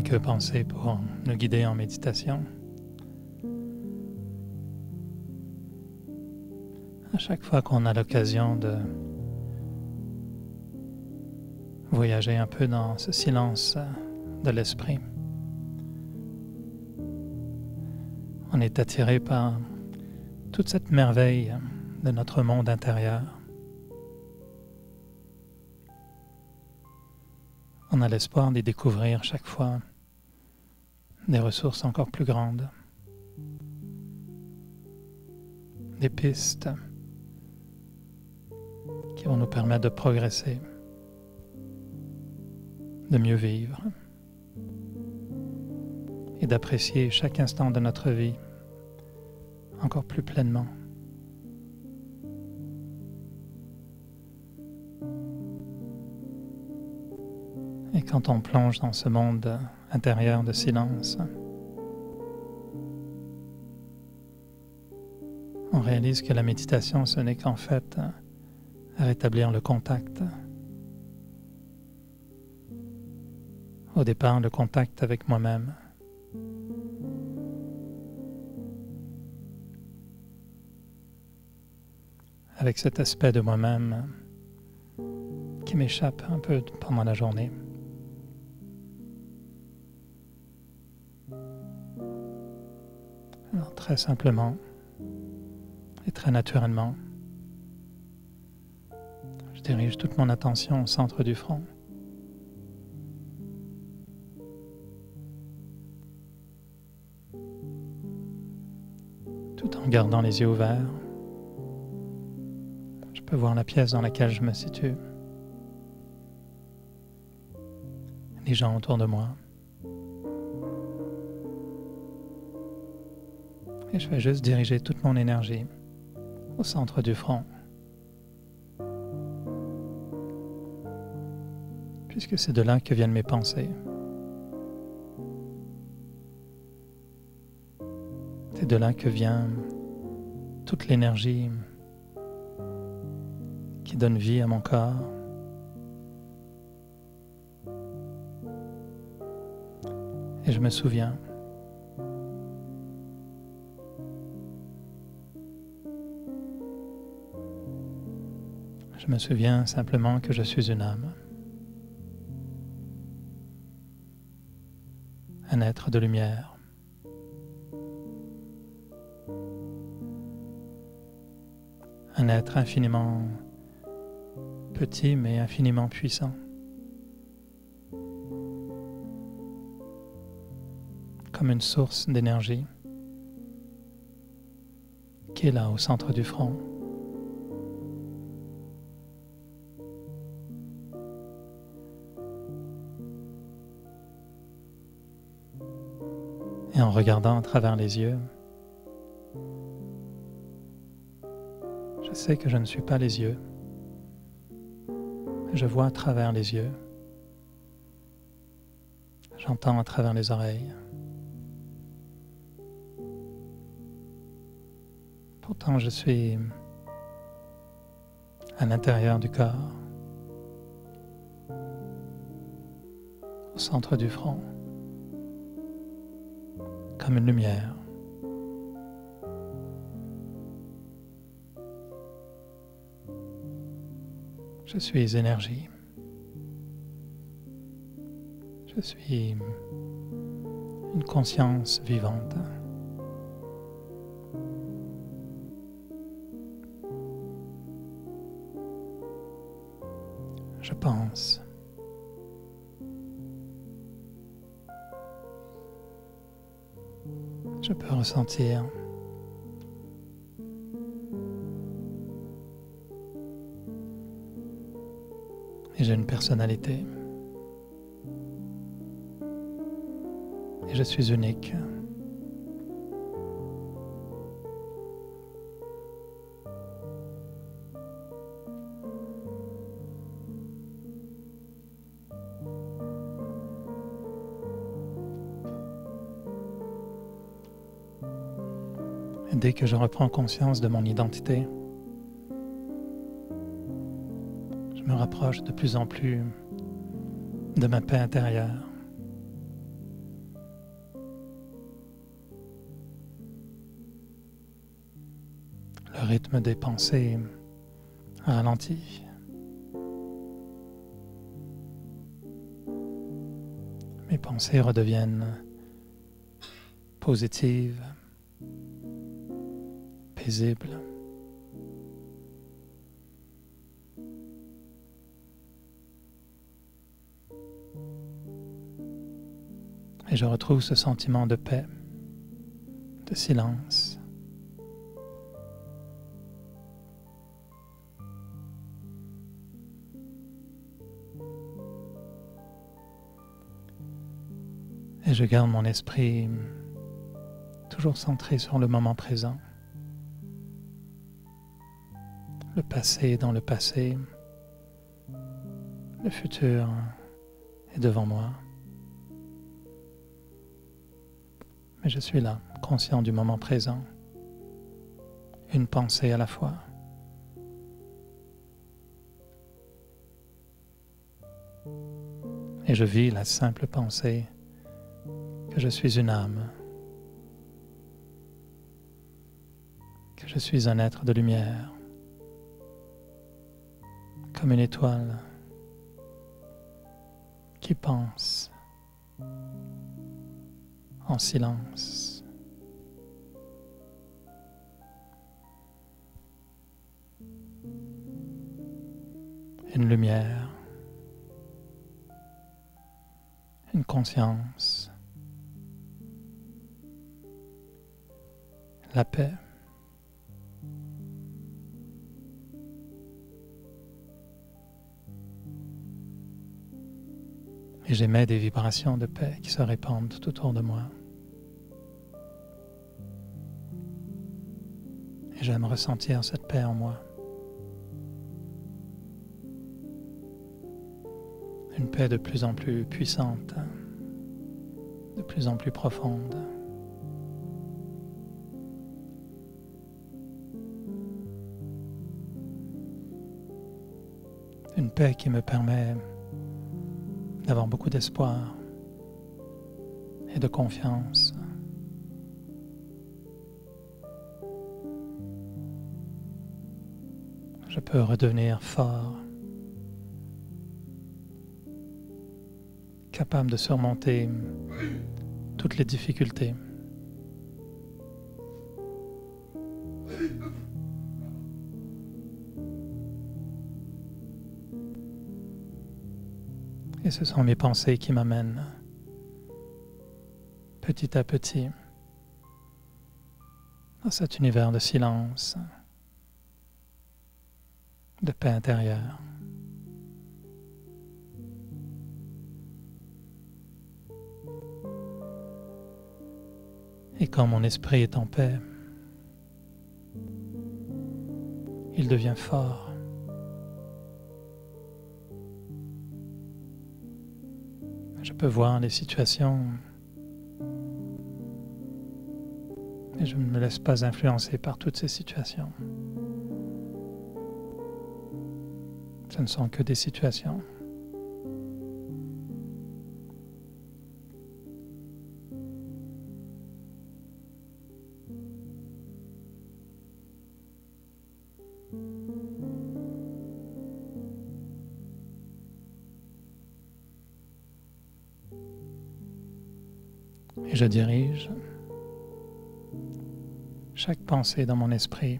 quelques pensées pour nous guider en méditation. À chaque fois qu'on a l'occasion de voyager un peu dans ce silence de l'esprit, on est attiré par toute cette merveille de notre monde intérieur. On a l'espoir d'y découvrir chaque fois des ressources encore plus grandes, des pistes qui vont nous permettre de progresser, de mieux vivre et d'apprécier chaque instant de notre vie encore plus pleinement. Et quand on plonge dans ce monde intérieur de silence, on réalise que la méditation, ce n'est qu'en fait rétablir le contact. Au départ, le contact avec moi-même. Avec cet aspect de moi-même qui m'échappe un peu pendant la journée. Alors, très simplement et très naturellement, je dirige toute mon attention au centre du front. Tout en gardant les yeux ouverts, je peux voir la pièce dans laquelle je me situe, les gens autour de moi. Et je vais juste diriger toute mon énergie au centre du front. Puisque c'est de là que viennent mes pensées. C'est de là que vient toute l'énergie qui donne vie à mon corps. Et je me souviens simplement que je suis une âme, un être de lumière, un être infiniment petit mais infiniment puissant, comme une source d'énergie qui est là au centre du front. Et en regardant à travers les yeux, je sais que je ne suis pas les yeux. Je vois à travers les yeux. J'entends à travers les oreilles. Pourtant, je suis à l'intérieur du corps, au centre du front, comme une lumière. Je suis énergie. Je suis une conscience vivante. Je pense. Je peux ressentir. Et j'ai une personnalité. Et je suis unique. Et dès que je reprends conscience de mon identité, je me rapproche de plus en plus de ma paix intérieure. rythme des pensées ralentit. Mes pensées redeviennent positives, paisibles. Et je retrouve ce sentiment de paix, de silence. Et je garde mon esprit toujours centré sur le moment présent. Le passé dans le passé, le futur est devant moi. Mais je suis là, conscient du moment présent, une pensée à la fois. Et je vis la simple pensée que je suis une âme, que je suis un être de lumière, comme une étoile qui pense en silence. Une lumière, une conscience, la paix. Et j'émets des vibrations de paix qui se répandent tout autour de moi. Et j'aime ressentir cette paix en moi. Une paix de plus en plus puissante, de plus en plus profonde. Une paix qui me permet d'avoir beaucoup d'espoir et de confiance. Je peux redevenir fort, capable de surmonter toutes les difficultés. Et ce sont mes pensées qui m'amènent petit à petit dans cet univers de silence, de paix intérieure. Et quand mon esprit est en paix, il devient fort. Je peux voir les situations et je ne me laisse pas influencer par toutes ces situations. Ce ne sont que des situations. Et je dirige chaque pensée dans mon esprit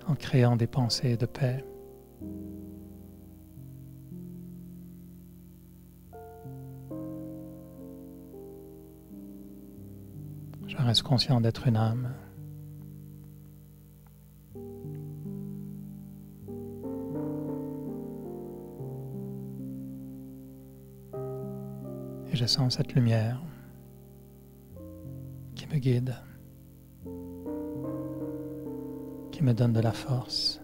en créant des pensées de paix. Je reste conscient d'être une âme. Et je sens cette lumière qui me guide, qui me donne de la force.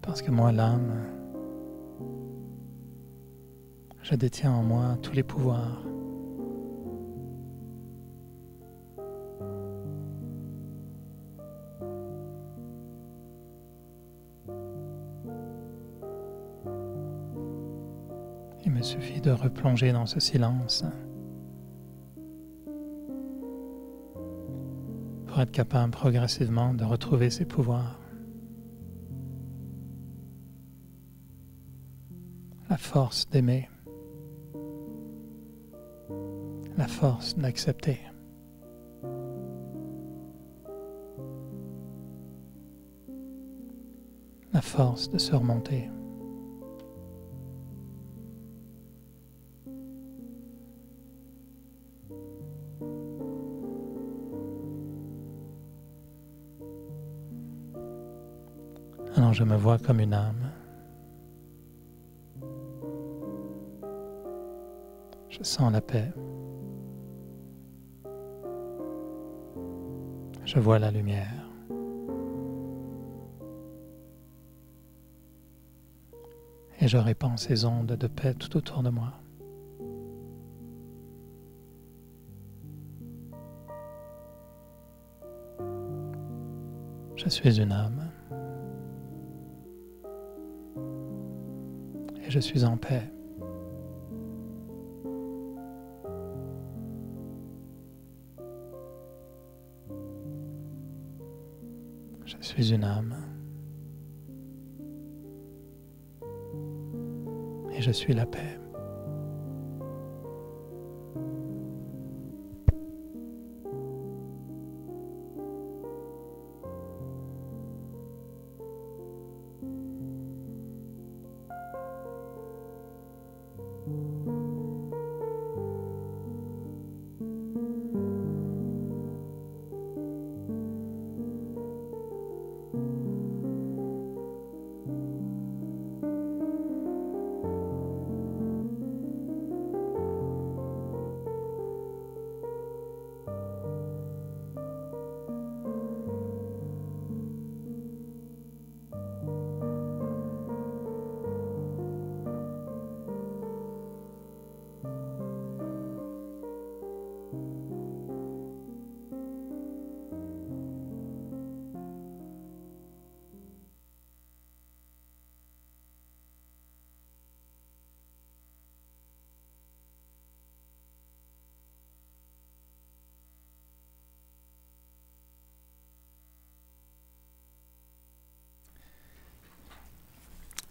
Parce que moi, l'âme, je détiens en moi tous les pouvoirs. Il me suffit de replonger dans ce silence pour être capable progressivement de retrouver ses pouvoirs. La force d'aimer, la force d'accepter. La force de surmonter. Alors je me vois comme une âme. Je sens la paix. Je vois la lumière. Et je répands ces ondes de paix tout autour de moi. Je suis une âme. Et je suis en paix. Je suis une âme. Et je suis la paix.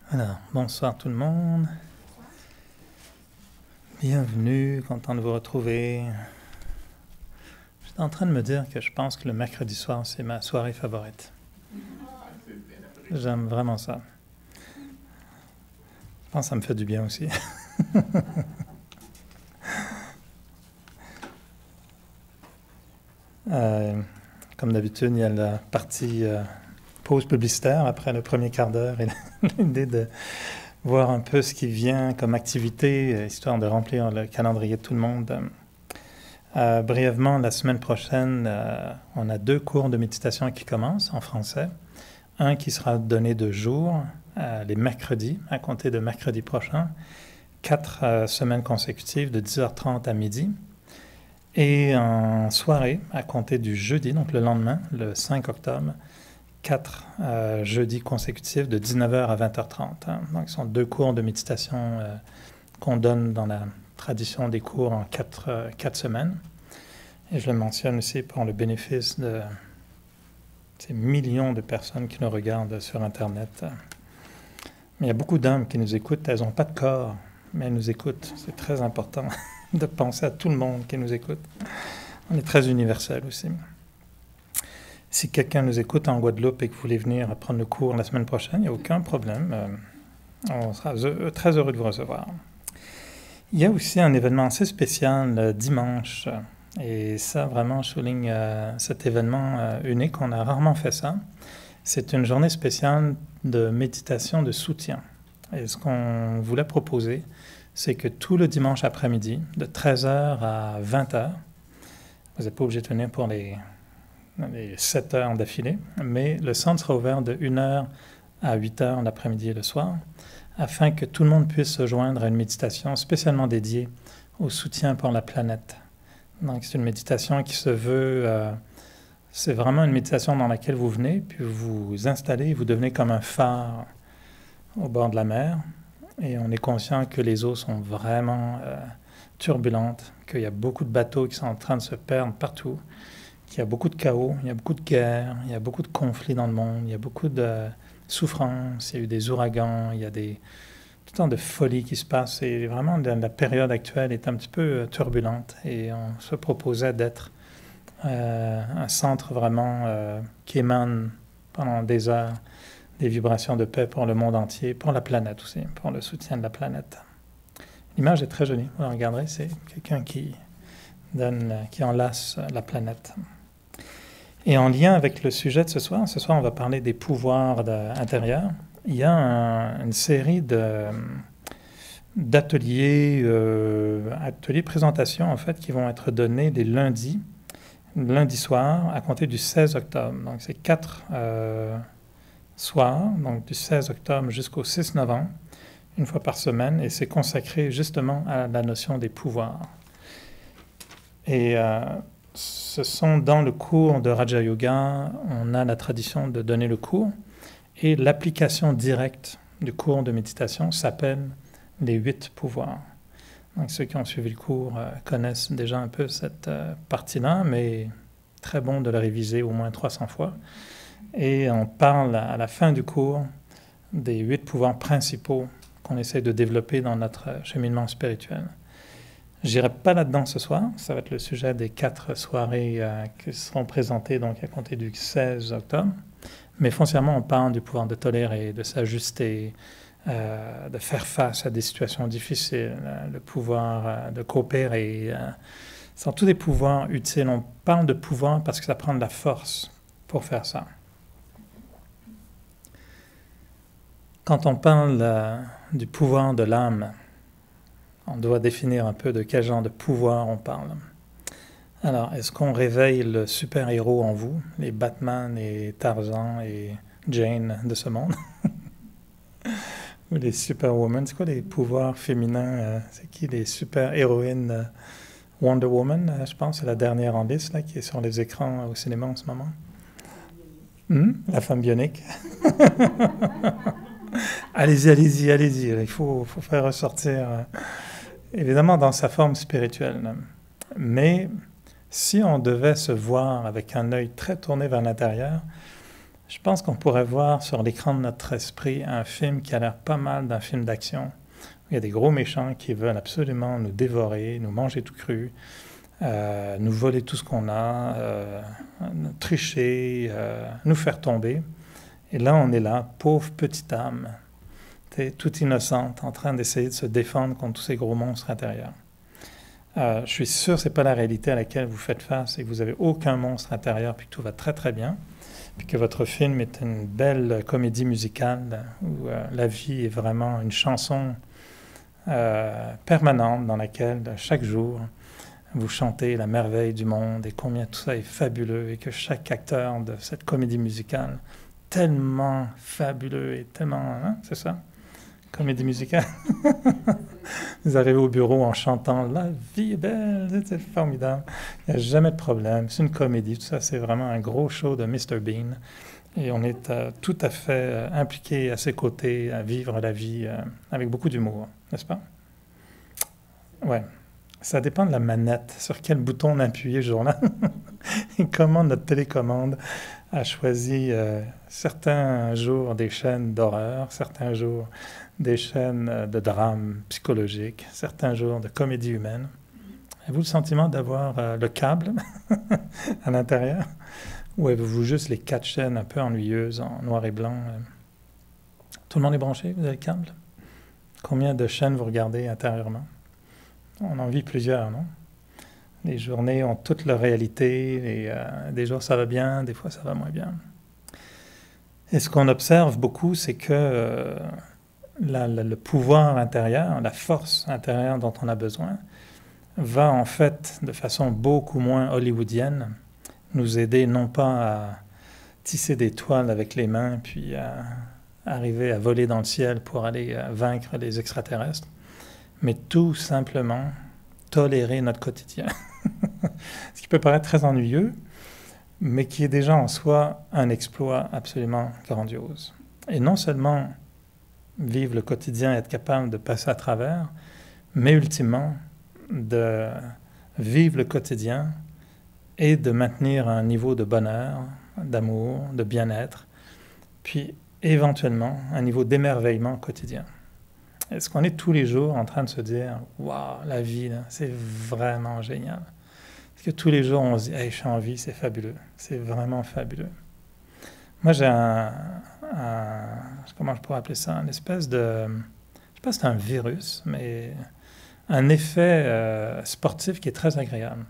Alors, bonsoir tout le monde. Bienvenue, content de vous retrouver. J'étais en train de me dire que je pense que le mercredi soir, c'est ma soirée favorite. J'aime vraiment ça. Je pense que ça me fait du bien aussi. Comme d'habitude, il y a la partie pause publicitaire après le premier quart d'heure et l'idée de voir un peu ce qui vient comme activité, histoire de remplir le calendrier de tout le monde. Brièvement, la semaine prochaine, on a 2 cours de méditation qui commencent en français. Un qui sera donné de jour, les mercredis, à compter de mercredi prochain, 4 semaines consécutives de 10h30 à midi. Et en soirée, à compter du jeudi, donc le lendemain, le 5 octobre, 4 jeudis consécutifs de 19h à 20h30. Donc, ce sont 2 cours de méditation qu'on donne dans la tradition des cours en 4 semaines. Et je le mentionne aussi pour le bénéfice de ces millions de personnes qui nous regardent sur Internet. Mais il y a beaucoup d'âmes qui nous écoutent. Elles n'ont pas de corps, mais elles nous écoutent. C'est très important de penser à tout le monde qui nous écoute. On est très universel aussi. Si quelqu'un nous écoute en Guadeloupe et que vous voulez venir prendre le cours la semaine prochaine, il n'y a aucun problème. On sera très heureux de vous recevoir. Il y a aussi un événement assez spécial dimanche. Et ça, vraiment, je souligne cet événement unique. On a rarement fait ça. C'est une journée spéciale de méditation de soutien. Et ce qu'on voulait proposer, c'est que tout le dimanche après-midi, de 13h à 20h, vous n'êtes pas obligé de venir pour les 7 heures d'affilée, mais le centre sera ouvert de 1h à 8h l'après-midi et le soir, afin que tout le monde puisse se joindre à une méditation spécialement dédiée au soutien pour la planète. Donc c'est une méditation qui se veut, c'est vraiment une méditation dans laquelle vous venez, puis vous vous installez, vous devenez comme un phare au bord de la mer, Et on est conscient que les eaux sont vraiment turbulentes, qu'il y a beaucoup de bateaux qui sont en train de se perdre partout, qu'il y a beaucoup de chaos, il y a beaucoup de guerres, il y a beaucoup de conflits dans le monde, il y a beaucoup de souffrances, il y a eu des ouragans, il y a tout le temps de folie qui se passe. Et vraiment, la période actuelle est un petit peu turbulente. Et on se proposait d'être un centre vraiment qui émane pendant des heures des vibrations de paix pour le monde entier, pour la planète aussi, pour le soutien de la planète. L'image est très jolie, vous la regarderez, c'est quelqu'un qui enlace la planète. Et en lien avec le sujet de ce soir on va parler des pouvoirs intérieurs. Il y a une série d'ateliers, présentations en fait, qui vont être donnés les lundi soir à compter du 16 octobre. Donc c'est 4 soirs, donc du 16 octobre jusqu'au 6 novembre, une fois par semaine, et c'est consacré justement à la notion des pouvoirs. Et ce sont dans le cours de Raja Yoga, on a la tradition de donner le cours, et l'application directe du cours de méditation s'appelle les 8 pouvoirs. Donc ceux qui ont suivi le cours connaissent déjà un peu cette partie-là, mais très bon de le réviser au moins 300 fois. Et on parle à la fin du cours des 8 pouvoirs principaux qu'on essaie de développer dans notre cheminement spirituel. Je n'irai pas là-dedans ce soir, ça va être le sujet des 4 soirées qui seront présentées donc, à compter du 16 octobre. Mais foncièrement, on parle du pouvoir de tolérer, de s'ajuster, de faire face à des situations difficiles, le pouvoir de coopérer. Ce sont tous des pouvoirs utiles. On parle de pouvoir parce que ça prend de la force pour faire ça. Quand on parle du pouvoir de l'âme, on doit définir un peu de quel genre de pouvoir on parle. Alors, est-ce qu'on réveille le super-héros en vous, les Batman et Tarzan et Jane de ce monde? Ou les superwomen? C'est quoi les pouvoirs féminins? C'est qui les super-héroïnes? Wonder Woman, je pense, c'est la dernière en liste là, qui est sur les écrans au cinéma en ce moment. La femme bionique. Allez-y. Il faut faire ressortir, évidemment, dans sa forme spirituelle. Mais si on devait se voir avec un œil très tourné vers l'intérieur, je pense qu'on pourrait voir sur l'écran de notre esprit un film qui a l'air pas mal d'un film d'action. Il y a des gros méchants qui veulent absolument nous dévorer, nous manger tout cru, nous voler tout ce qu'on a, nous tricher, nous faire tomber. Et là, on est là, pauvre petite âme, toute innocente, en train d'essayer de se défendre contre tous ces gros monstres intérieurs. Je suis sûr que ce n'est pas la réalité à laquelle vous faites face et que vous n'avez aucun monstre intérieur puis que tout va très très bien, puis que votre film est une belle comédie musicale où la vie est vraiment une chanson permanente dans laquelle chaque jour vous chantez la merveille du monde et combien tout ça est fabuleux et que chaque acteur de cette comédie musicale tellement fabuleux et tellement... Hein, c'est ça? Comédie musicale. Vous arrivez au bureau en chantant « La vie est belle », c'est formidable. Il n'y a jamais de problème. C'est une comédie. Tout ça, c'est vraiment un gros show de Mr. Bean. Et on est tout à fait impliqué à ses côtés à vivre la vie avec beaucoup d'humour, n'est-ce pas? Ouais. Ça dépend de la manette, sur quel bouton on a appuyé ce jour-là. Et comment notre télécommande a choisi certains jours des chaînes d'horreur, certains jours des chaînes de drame psychologique, certains jours de comédie humaine. Avez-vous le sentiment d'avoir le câble à l'intérieur? Ou avez-vous juste les 4 chaînes un peu ennuyeuses en noir et blanc? Tout le monde est branché? Vous avez le câble? Combien de chaînes vous regardez intérieurement? On en vit plusieurs, non? Les journées ont toute leur réalité, et des jours ça va bien, des fois ça va moins bien. Et ce qu'on observe beaucoup, c'est que le pouvoir intérieur, la force intérieure dont on a besoin, va en fait, de façon beaucoup moins hollywoodienne, nous aider non pas à tisser des toiles avec les mains, puis à arriver à voler dans le ciel pour aller vaincre les extraterrestres, mais tout simplement tolérer notre quotidien. Ce qui peut paraître très ennuyeux, mais qui est déjà en soi un exploit absolument grandiose. Et non seulement vivre le quotidien et être capable de passer à travers, mais ultimement, de vivre le quotidien et de maintenir un niveau de bonheur, d'amour, de bien-être, puis éventuellement un niveau d'émerveillement quotidien. Est-ce qu'on est tous les jours en train de se dire « Waouh, la vie, c'est vraiment génial ». Est-ce que tous les jours on se dit hey, « Je suis en vie, c'est fabuleux, c'est vraiment fabuleux ». Moi j'ai comment je pourrais appeler ça, une espèce de, je ne sais pas si c'est un virus, mais un effet sportif qui est très agréable.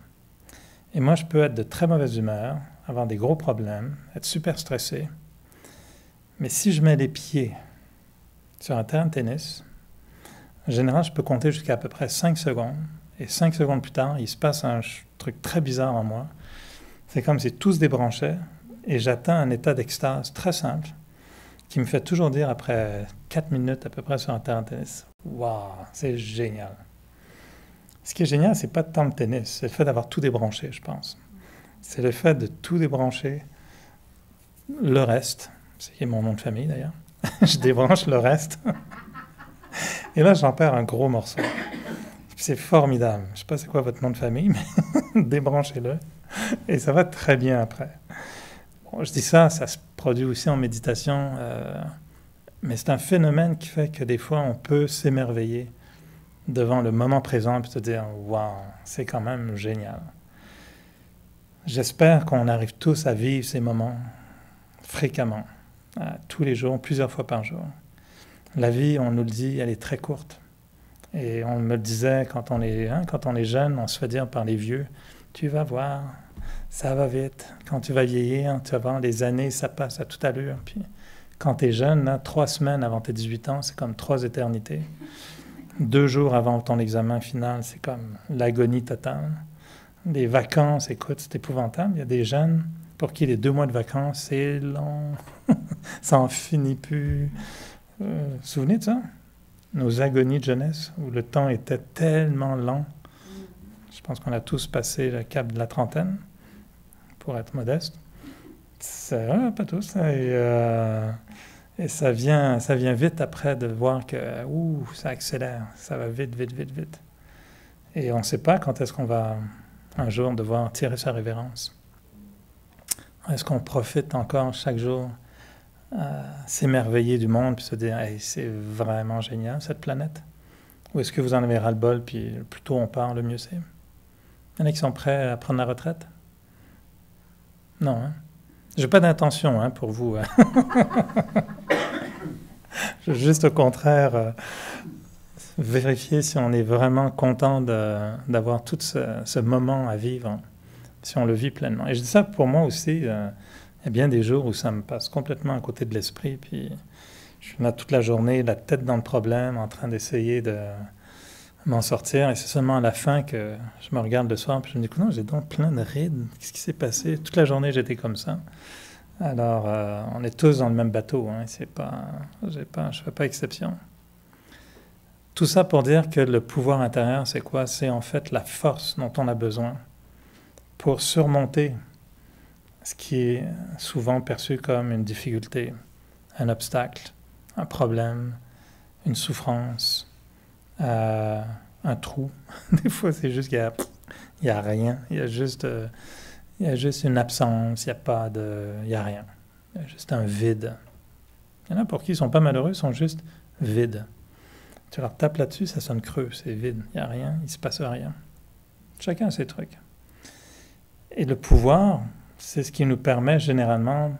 Et moi je peux être de très mauvaise humeur, avoir des gros problèmes, être super stressé, mais si je mets les pieds sur un terrain de tennis, en général, je peux compter jusqu'à à peu près 5 secondes. Et 5 secondes plus tard, il se passe un truc très bizarre en moi. C'est comme si tout se débranchait et j'atteins un état d'extase très simple qui me fait toujours dire après 4 minutes à peu près sur un terrain de tennis, « Waouh, c'est génial ». Ce qui est génial, c'est pas tant le tennis, c'est le fait d'avoir tout débranché, je pense. C'est le fait de tout débrancher, le reste, c'est mon nom de famille d'ailleurs, je débranche le reste. Et là, j'en perds un gros morceau. C'est formidable. Je ne sais pas c'est quoi votre nom de famille, mais débranchez-le. Et ça va très bien après. Bon, je dis ça, ça se produit aussi en méditation. Mais c'est un phénomène qui fait que des fois, on peut s'émerveiller devant le moment présent et se dire « Waouh, c'est quand même génial ». J'espère qu'on arrive tous à vivre ces moments fréquemment, tous les jours, plusieurs fois par jour. La vie, on nous le dit, elle est très courte. Et on me le disait quand on est jeune, on se fait dire par les vieux, tu vas voir, ça va vite. Quand tu vas vieillir, tu vas voir, les années, ça passe à toute allure. Puis quand tu es jeune, là, 3 semaines avant tes 18 ans, c'est comme 3 éternités. 2 jours avant ton examen final, c'est comme l'agonie totale. Les vacances, écoute, c'est épouvantable. Il y a des jeunes pour qui les 2 mois de vacances, c'est long. Ça en finit plus. Vous vous souvenez de ça? Nos agonies de jeunesse, où le temps était tellement lent. Je pense qu'on a tous passé le cap de la trentaine, pour être modeste. Pas tous. Et ça vient vite après de voir que ça accélère, ça va vite, vite, vite, vite. Et on ne sait pas quand est-ce qu'on va un jour devoir tirer sa révérence. Est-ce qu'on profite encore chaque jour s'émerveiller du monde puis se dire hey, c'est vraiment génial cette planète, ou est-ce que vous en avez ras-le-bol puis plus tôt on part le mieux c'est? Il y en a qui sont prêts à prendre la retraite? Non, hein? J'ai pas d'intention pour vous. Je veux juste au contraire vérifier si on est vraiment content d'avoir tout ce moment à vivre, si on le vit pleinement. Et je dis ça pour moi aussi. Il y a bien des jours où ça me passe complètement à côté de l'esprit, puis je suis là toute la journée, la tête dans le problème, en train d'essayer de m'en sortir, et c'est seulement à la fin que je me regarde le soir, puis je me dis, non, j'ai donc plein de rides, qu'est-ce qui s'est passé? Toute la journée, j'étais comme ça. Alors, on est tous dans le même bateau, hein, je ne fais pas exception. Tout ça pour dire que le pouvoir intérieur, c'est quoi? C'est en fait la force dont on a besoin pour surmonter ce qui est souvent perçu comme une difficulté, un obstacle, un problème, une souffrance, un trou. Des fois, c'est juste qu'il n'y a rien, il y a juste une absence, il n'y a rien. Il y a juste un vide. Il y en a pour qui ils ne sont pas malheureux, ils sont juste vides. Tu leur tapes là-dessus, ça sonne creux, c'est vide, il n'y a rien, il ne se passe rien. Chacun a ses trucs. Et le pouvoir, c'est ce qui nous permet généralement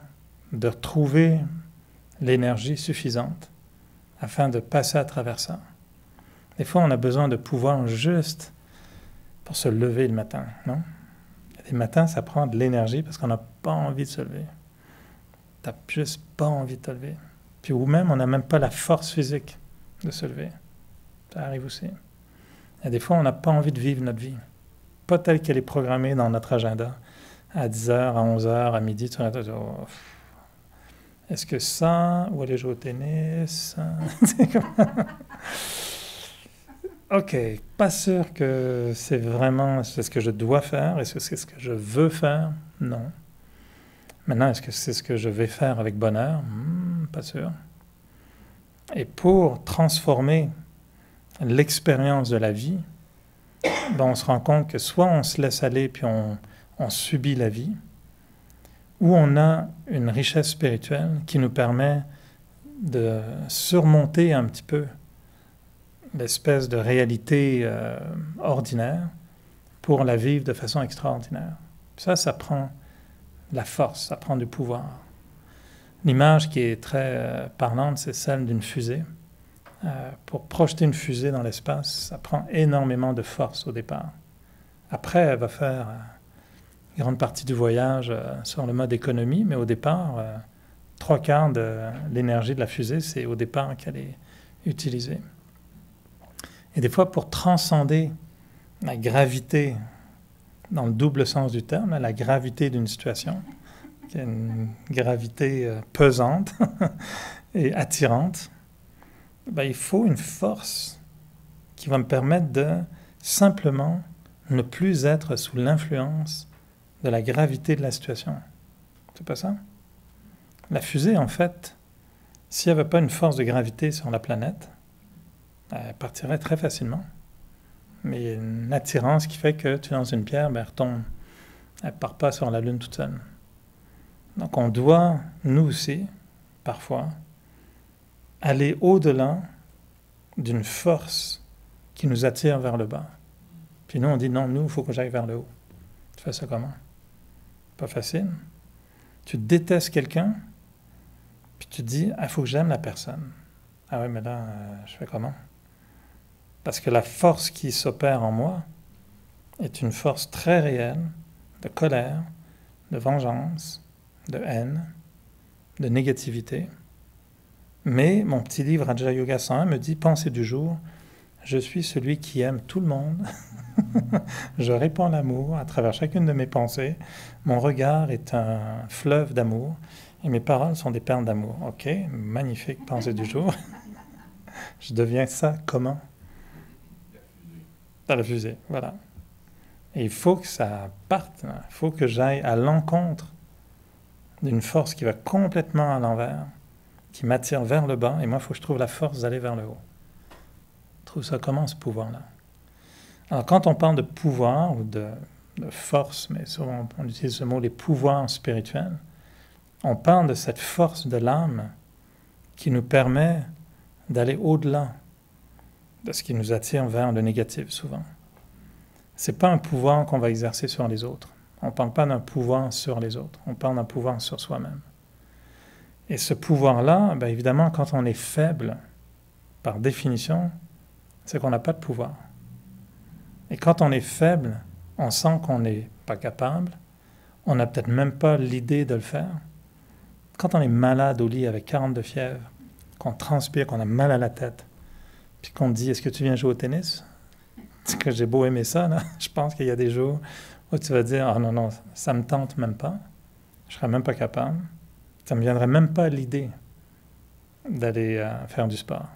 de retrouver l'énergie suffisante afin de passer à travers ça. Des fois, on a besoin de pouvoir juste pour se lever le matin, non? Les matins, ça prend de l'énergie parce qu'on n'a pas envie de se lever. Tu n'as juste pas envie de te lever. Puis ou même, on n'a même pas la force physique de se lever. Ça arrive aussi. Il y a des fois, on n'a pas envie de vivre notre vie. Pas telle qu'elle est programmée dans notre agenda. À 10h, à 11h, à midi, tu regardes, oh, est-ce que ça, ou aller jouer au tennis? Ok, pas sûr que c'est ce que je dois faire. Est-ce que c'est ce que je veux faire? Non. Maintenant, est-ce que c'est ce que je vais faire avec bonheur? Pas sûr. Et pour transformer l'expérience de la vie, on se rend compte que soit on se laisse aller puis on subit la vie, ou on a une richesse spirituelle qui nous permet de surmonter un petit peu l'espèce de réalité ordinaire pour la vivre de façon extraordinaire. Ça prend la force, ça prend du pouvoir. L'image qui est très parlante, c'est celle d'une fusée. Pour projeter une fusée dans l'espace, ça prend énormément de force au départ. Après, elle va faire une grande partie du voyage sur le mode économie, mais au départ, 3/4 de l'énergie de la fusée, c'est au départ qu'elle est utilisée. Et des fois, pour transcender la gravité, dans le double sens du terme, la gravité d'une situation, qui est une gravité pesante et attirante, il faut une force qui va me permettre de simplement ne plus être sous l'influence de la gravité de la situation. C'est pas ça? La fusée, en fait, s'il n'y avait pas une force de gravité sur la planète, elle partirait très facilement. Mais il y a une attirance qui fait que tu lances une pierre, elle retombe. Elle ne part pas sur la Lune toute seule. Donc on doit, nous aussi, parfois, aller au-delà d'une force qui nous attire vers le bas. Puis nous, on dit non, il faut que j'aille vers le haut. Tu fais ça comment? Pas facile. Tu détestes quelqu'un, puis tu te dis, il faut que j'aime la personne. Ah oui, mais là, je fais comment? Parce que la force qui s'opère en moi est une force très réelle de colère, de vengeance, de haine, de négativité. Mais mon petit livre Raja Yoga 101 me dit, pensée du jour, je suis celui qui aime tout le monde. Je répands l'amour à travers chacune de mes pensées. Mon regard est un fleuve d'amour et mes paroles sont des perles d'amour. Ok, magnifique pensée du jour. Je deviens ça comment? Dans la fusée, voilà. Et il faut que ça parte. Il faut que j'aille à l'encontre d'une force qui va complètement à l'envers, qui m'attire vers le bas, et moi, il faut que je trouve la force d'aller vers le haut. Je trouve ça comment, ce pouvoir-là? Alors, quand on parle de pouvoir ou de force, mais souvent on utilise ce mot, les pouvoirs spirituels, on parle de cette force de l'âme qui nous permet d'aller au-delà de ce qui nous attire vers le négatif, souvent. Ce n'est pas un pouvoir qu'on va exercer sur les autres. On ne parle pas d'un pouvoir sur les autres, on parle d'un pouvoir sur soi-même. Et ce pouvoir-là, évidemment, quand on est faible, par définition, c'est qu'on n'a pas de pouvoir. Et quand on est faible, on sent qu'on n'est pas capable, on n'a peut-être même pas l'idée de le faire. Quand on est malade au lit avec 40 de fièvre, qu'on transpire, qu'on a mal à la tête, puis qu'on te dit, est-ce que tu viens jouer au tennis? C'est que j'ai beau aimer ça, là. Je pense qu'il y a des jours où tu vas dire, ah non, ça me tente même pas, je serais même pas capable, ça me viendrait même pas à l'idée d'aller faire du sport.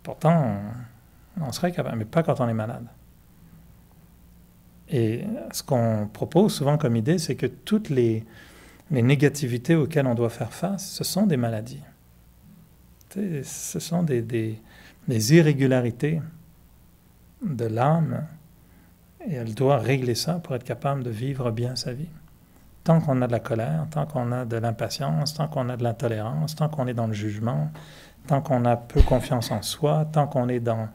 Pourtant, on serait capable, mais pas quand on est malade. Et ce qu'on propose souvent comme idée, c'est que toutes les négativités auxquelles on doit faire face, ce sont des maladies. Ce sont des irrégularités de l'âme, et elle doit régler ça pour être capable de vivre bien sa vie. Tant qu'on a de la colère, tant qu'on a de l'impatience, tant qu'on a de l'intolérance, tant qu'on est dans le jugement, tant qu'on a peu confiance en soi, tant qu'on est dans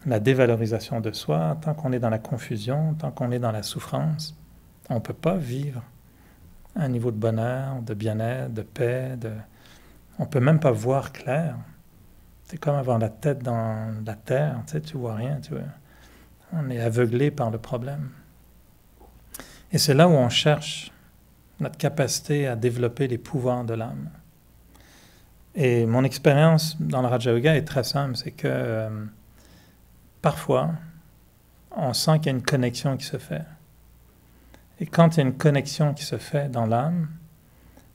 la dévalorisation de soi, tant qu'on est dans la confusion, tant qu'on est dans la souffrance, on ne peut pas vivre un niveau de bonheur, de bien-être, de paix. On ne peut même pas voir clair. C'est comme avoir la tête dans la terre, tu vois rien. On est aveuglé par le problème. Et c'est là où on cherche notre capacité à développer les pouvoirs de l'âme. Et mon expérience dans le Raja Yoga est très simple, c'est que parfois, on sent qu'il y a une connexion qui se fait. Et quand il y a une connexion qui se fait dans l'âme,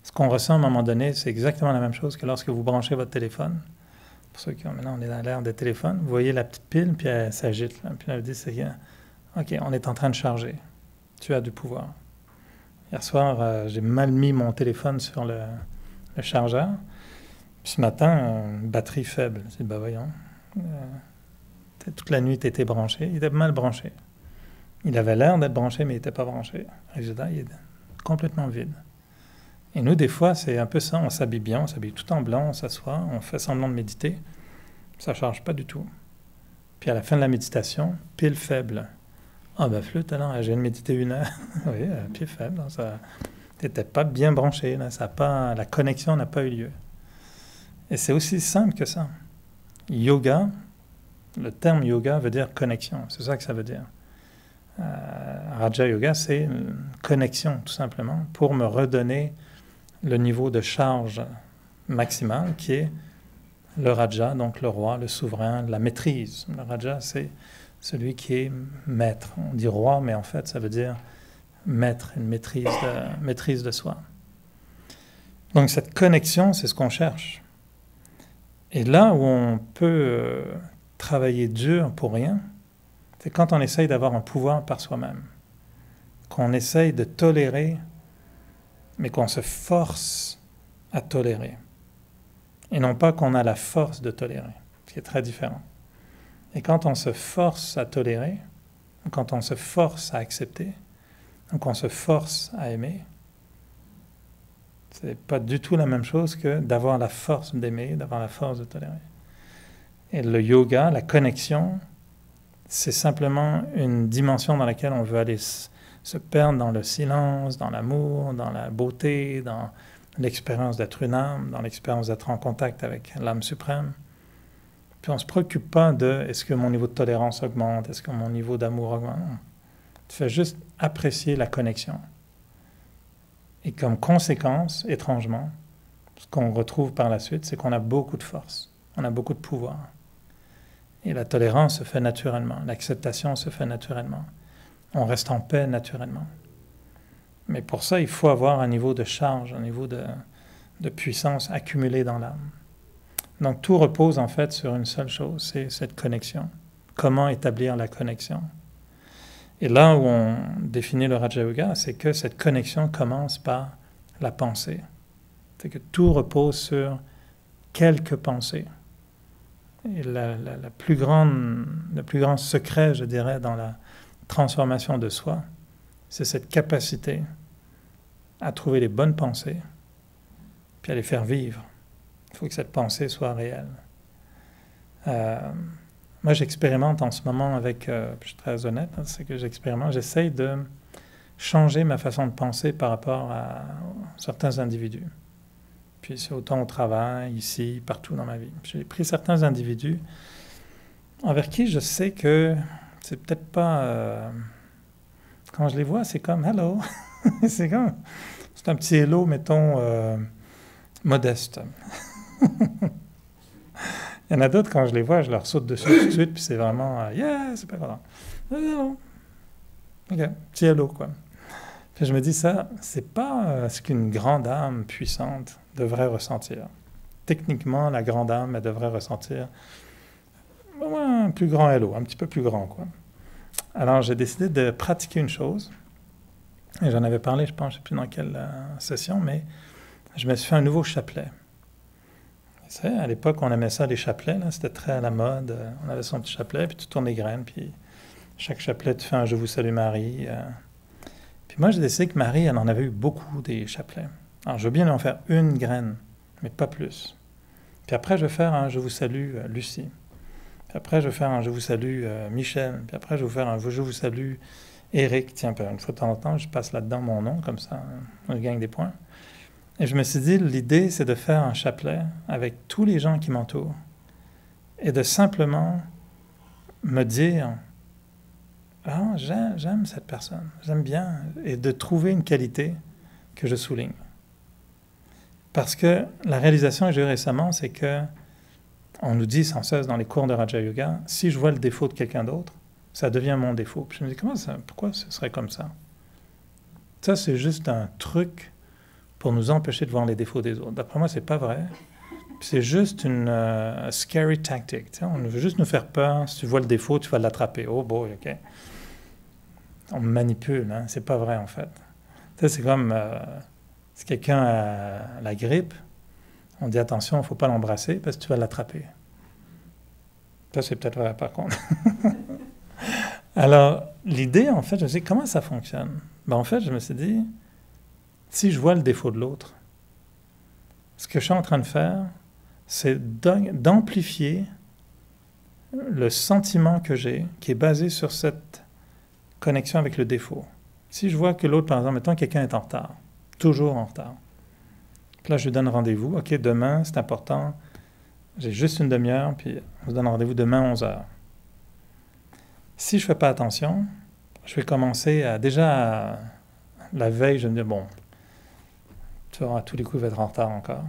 ce qu'on ressent à un moment donné, c'est exactement la même chose que lorsque vous branchez votre téléphone. Pour ceux qui ont, maintenant, on est dans l'ère des téléphones, vous voyez la petite pile, puis elle s'agite. Là, puis elle dit, OK, on est en train de charger. Tu as du pouvoir. Hier soir, j'ai mal mis mon téléphone sur le chargeur. Ce matin, batterie faible. Je dis, ben voyons. Toute la nuit, tu étais branché. Il était mal branché. Il avait l'air d'être branché, mais il n'était pas branché. Résultat, il est complètement vide. Et nous, des fois, c'est un peu ça. On s'habille bien, on s'habille tout en blanc, on s'assoit, on fait semblant de méditer. Ça ne charge pas du tout. Puis à la fin de la méditation, pile faible. Ah ben flûte, alors, je viens de méditer 1 heure. Oui, pile faible. Ça n'était pas bien branché. Là, ça a pas, la connexion n'a pas eu lieu. Et c'est aussi simple que ça. Yoga, le terme yoga veut dire connexion. C'est ça que ça veut dire. Raja Yoga, c'est une connexion, tout simplement, pour me redonner le niveau de charge maximal qui est le Raja, donc le roi, le souverain, la maîtrise. Le Raja, c'est celui qui est maître. On dit roi, mais en fait, ça veut dire maître, une maîtrise de soi. Donc cette connexion, c'est ce qu'on cherche. Et là où on peut travailler dur pour rien, c'est quand on essaye d'avoir un pouvoir par soi-même, qu'on essaye de tolérer, mais qu'on se force à tolérer. Et non pas qu'on a la force de tolérer, ce qui est très différent. Et quand on se force à tolérer, quand on se force à accepter, quand on se force à aimer, c'est pas du tout la même chose que d'avoir la force d'aimer, d'avoir la force de tolérer. Et le yoga, la connexion, c'est simplement une dimension dans laquelle on veut aller se perdre dans le silence, dans l'amour, dans la beauté, dans l'expérience d'être une âme, dans l'expérience d'être en contact avec l'âme suprême. Puis on ne se préoccupe pas de est-ce que mon niveau de tolérance augmente, est-ce que mon niveau d'amour augmente. Non. Tu fais juste apprécier la connexion. Et comme conséquence, étrangement, ce qu'on retrouve par la suite, c'est qu'on a beaucoup de force, on a beaucoup de pouvoir. Et la tolérance se fait naturellement, l'acceptation se fait naturellement. On reste en paix naturellement. Mais pour ça, il faut avoir un niveau de charge, un niveau de puissance accumulé dans l'âme. Donc tout repose en fait sur une seule chose, c'est cette connexion. Comment établir la connexion? Et là où on définit le Raja Yoga, c'est que cette connexion commence par la pensée. C'est que tout repose sur quelques pensées. Et le plus grand secret, je dirais, dans la transformation de soi, c'est cette capacité à trouver les bonnes pensées, puis à les faire vivre. Il faut que cette pensée soit réelle. Moi, j'expérimente en ce moment avec, je suis très honnête, c'est que j'essaye de changer ma façon de penser par rapport à certains individus. Puis c'est autant au travail, ici, partout dans ma vie. J'ai pris certains individus envers qui je sais que c'est peut-être pas... quand je les vois, c'est comme « hello ». C'est un petit hello, mettons, modeste. Il y en a d'autres, quand je les vois, je leur saute dessus tout de suite, puis c'est vraiment « yeah, c'est pas grave ». Ok, petit hello, quoi. Puis je me dis ça, c'est pas ce qu'une grande âme puissante devrait ressentir. Techniquement, la grande âme, elle devrait ressentir au moins un plus grand hello, un petit peu plus grand, quoi. Alors, j'ai décidé de pratiquer une chose, et j'en avais parlé, je pense, je ne sais plus dans quelle session, mais je me suis fait un nouveau chapelet. Tu sais, à l'époque, on aimait ça, les chapelets, là, c'était très à la mode. On avait son petit chapelet, puis tu tournes les graines, puis chaque chapelet, tu fais un « Je vous salue Marie ». Puis moi, j'ai décidé que Marie, elle en avait eu beaucoup des chapelets. Alors, je veux bien en faire une graine, mais pas plus. Puis après, je vais faire un « Je vous salue Lucie ». Puis après, je vais faire un « Je vous salue Michel ». Puis après, je vais faire un « Je vous salue Eric ». Tiens, une fois de temps en temps, je passe là-dedans mon nom, comme ça, on gagne des points. Et je me suis dit, l'idée, c'est de faire un chapelet avec tous les gens qui m'entourent et de simplement me dire « Ah, j'aime cette personne, j'aime bien », et de trouver une qualité que je souligne. Parce que la réalisation que j'ai eue récemment, c'est que on nous dit sans cesse dans les cours de Raja Yoga, si je vois le défaut de quelqu'un d'autre, ça devient mon défaut. Puis je me dis, pourquoi ce serait comme ça? Ça, c'est juste un truc pour nous empêcher de voir les défauts des autres. D'après moi, c'est pas vrai. C'est juste une scary tactic. Tu sais, on veut juste nous faire peur. Si tu vois le défaut, tu vas l'attraper. Oh boy, ok. On me manipule, hein. C'est pas vrai en fait. Tu sais, c'est comme si quelqu'un a la grippe, On dit attention, il ne faut pas l'embrasser parce que tu vas l'attraper. Ça, c'est peut-être vrai par contre. Alors, l'idée, en fait, je me suis dit, comment ça fonctionne? Ben, en fait, je me suis dit, si je vois le défaut de l'autre, ce que je suis en train de faire, c'est d'amplifier le sentiment que j'ai, qui est basé sur cette connexion avec le défaut. Si je vois que l'autre, par exemple, mettons quelqu'un est en retard, toujours en retard, puis là, je lui donne rendez-vous, OK, demain, c'est important, j'ai juste une demi-heure, puis on se donne rendez-vous demain à 11 heures. Si je ne fais pas attention, je vais commencer à, déjà, la veille, je vais me dire, bon, tu vois, à tous les coups, il va être en retard encore.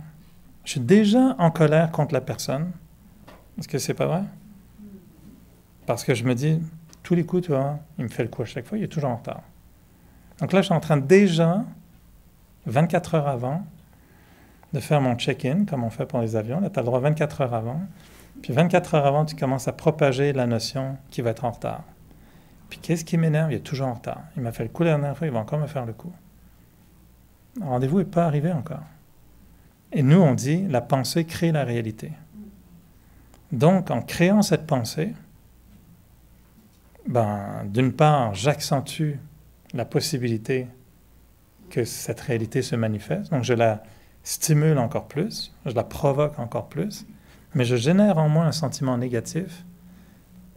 Je suis déjà en colère contre la personne. Est-ce que c'est pas vrai? Parce que je me dis, tous les coups, tu vois, il me fait le coup à chaque fois, il est toujours en retard. Donc là, je suis en train déjà, 24 heures avant, de faire mon check-in, comme on fait pour les avions. Là, tu as le droit 24 heures avant. Puis 24 heures avant, tu commences à propager la notion qu'il va être en retard. Puis qu'est-ce qui m'énerve? Il est toujours en retard. Il m'a fait le coup la dernière fois, il va encore me faire le coup. Le rendez-vous n'est pas arrivé encore. Et nous, on dit, la pensée crée la réalité. Donc, en créant cette pensée, ben, d'une part, j'accentue la possibilité que cette réalité se manifeste. Donc, je la stimule encore plus, je la provoque encore plus, mais je génère en moi un sentiment négatif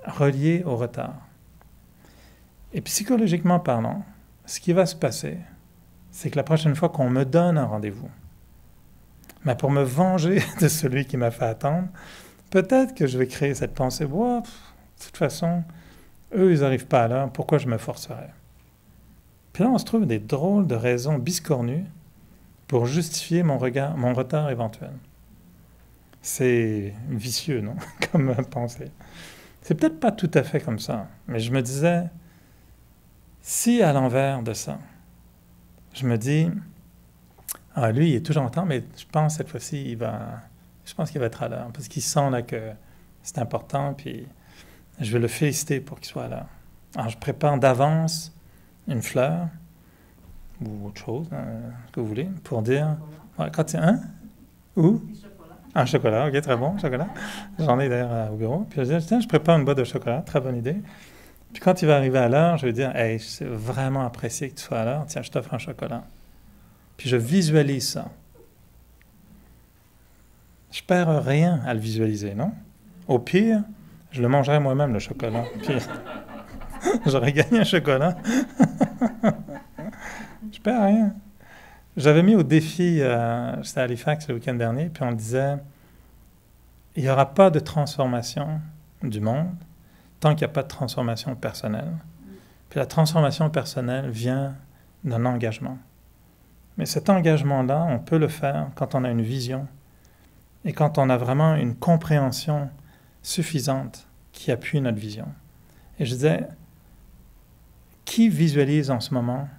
relié au retard. Et psychologiquement parlant, ce qui va se passer, c'est que la prochaine fois qu'on me donne un rendez-vous, mais pour me venger de celui qui m'a fait attendre, peut-être que je vais créer cette pensée, oh, de toute façon, eux, ils n'arrivent pas à l'heure, pourquoi je me forcerais? Puis là, on se trouve des drôles de raisons biscornues pour justifier mon retard éventuel. C'est vicieux, non? Comme pensée. C'est peut-être pas tout à fait comme ça, mais je me disais, si à l'envers de ça, je me dis, ah, lui, il est toujours en temps, mais je pense cette fois-ci, je pense qu'il va être à l'heure, parce qu'il sent là que c'est important, puis je vais le féliciter pour qu'il soit à l'heure. Alors, je prépare d'avance une fleur, ou autre chose, ce que vous voulez, pour dire, ouais, quand il y a un, ou un chocolat, ok, très bon, chocolat. J'en ai d'ailleurs au bureau. Puis je dis, tiens, je prépare une boîte de chocolat, très bonne idée. Puis quand il va arriver à l'heure, je vais dire, hey, c'est vraiment apprécié que tu sois à l'heure, tiens, je t'offre un chocolat. Puis je visualise ça. Je perds rien à le visualiser, non? Au pire, je le mangerai moi-même, le chocolat. Puis j'aurais gagné un chocolat. Je perds rien. J'avais mis au défi, j'étais à Halifax le week-end dernier, puis on disait, il n'y aura pas de transformation du monde tant qu'il n'y a pas de transformation personnelle. Puis la transformation personnelle vient d'un engagement. Mais cet engagement-là, on peut le faire quand on a une vision et quand on a vraiment une compréhension suffisante qui appuie notre vision. Et je disais, qui visualise en ce moment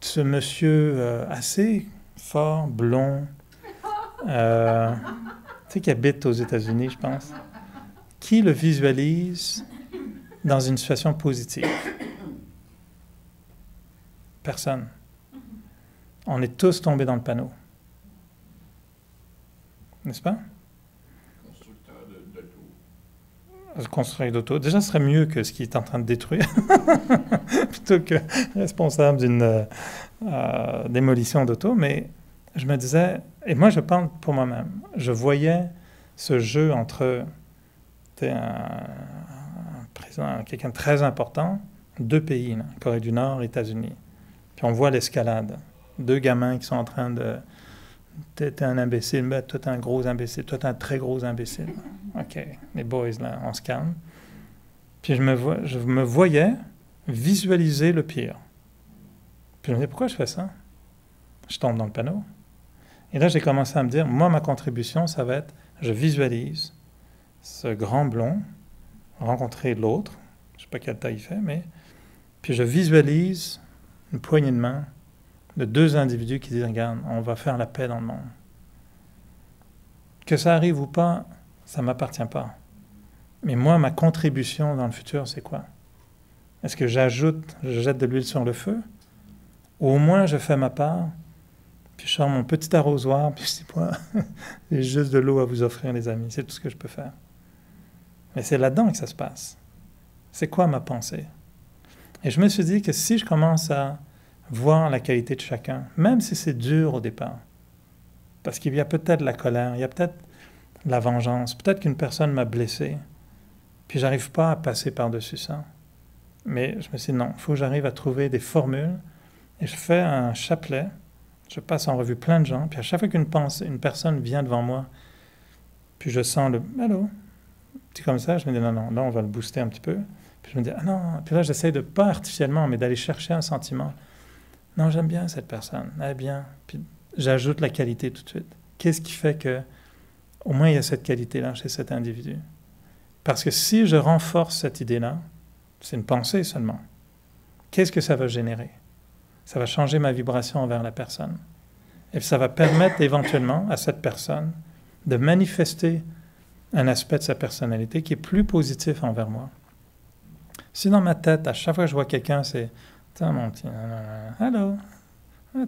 ce monsieur assez fort, blond, tu sais, qui habite aux États-Unis, je pense, qui le visualise dans une situation positive? Personne. On est tous tombés dans le panneau. N'est-ce pas? Constructeur d'auto. Le constructeur d'auto. Déjà, ce serait mieux que ce qui est en train de détruire, plutôt que responsable d'une démolition d'auto. Mais je me disais, et moi je parle pour moi-même, je voyais ce jeu entre quelqu'un de très important, deux pays, là, Corée du Nord, États-Unis. Puis on voit l'escalade. Deux gamins qui sont en train de... T'es un imbécile, mais toi t'es un gros imbécile, toi t'es un très gros imbécile. OK, les boys, là, on se calme. Puis je me voyais visualiser le pire. Puis je me disais, pourquoi je fais ça? Je tombe dans le panneau. Et là, j'ai commencé à me dire, moi, ma contribution, ça va être, je visualise ce grand blond rencontrer l'autre, je ne sais pas quelle taille il fait, mais puis je visualise une poignée de main de deux individus qui disent, regarde, on va faire la paix dans le monde. Que ça arrive ou pas, ça ne m'appartient pas. Mais moi, ma contribution dans le futur, c'est quoi? Est-ce que je jette de l'huile sur le feu? Ou au moins, je fais ma part Puis je sors mon petit arrosoir, puis je dis, moi, j'ai juste de l'eau à vous offrir, les amis. C'est tout ce que je peux faire. Mais c'est là-dedans que ça se passe. C'est quoi ma pensée? Et je me suis dit que si je commence à voir la qualité de chacun, même si c'est dur au départ, parce qu'il y a peut-être la colère, il y a peut-être la vengeance, peut-être qu'une personne m'a blessé, puis j'arrive pas à passer par-dessus ça. Mais je me suis dit, non, il faut que j'arrive à trouver des formules, et je fais un chapelet, je passe en revue plein de gens, puis à chaque fois une personne vient devant moi, puis je sens le « Allô ?» Puis comme ça, je me dis « Non, non, là, on va le booster un petit peu. » Puis je me dis « Ah non !» Puis là, j'essaie de, pas artificiellement, mais d'aller chercher un sentiment. « Non, j'aime bien cette personne, elle est bien. » Puis j'ajoute la qualité tout de suite. Qu'est-ce qui fait que, au moins, il y a cette qualité-là chez cet individu? Parce que si je renforce cette idée-là, c'est une pensée seulement. Qu'est-ce que ça va générer? Ça va changer ma vibration envers la personne. Et ça va permettre éventuellement à cette personne de manifester un aspect de sa personnalité qui est plus positif envers moi. Si dans ma tête, à chaque fois que je vois quelqu'un, c'est « Tiens, mon petit, allô,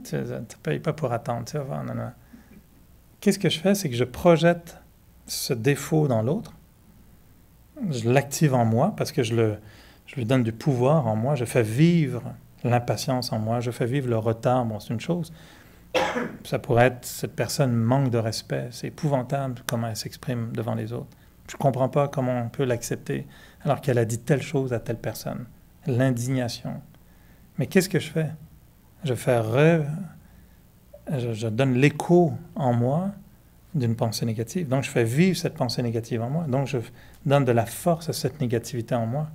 tu ne payes pas pour attendre, tu vas voir, non, non. » Qu'est-ce que je fais? C'est que je projette ce défaut dans l'autre, je l'active en moi parce que je lui donne du pouvoir en moi, je fais vivre l'impatience en moi, je fais vivre le retard, bon, c'est une chose. Ça pourrait être, cette personne manque de respect, c'est épouvantable comment elle s'exprime devant les autres. Je ne comprends pas comment on peut l'accepter alors qu'elle a dit telle chose à telle personne. L'indignation. Mais qu'est-ce que je fais? Je donne l'écho en moi d'une pensée négative. Donc je fais vivre cette pensée négative en moi. Donc je donne de la force à cette négativité en moi.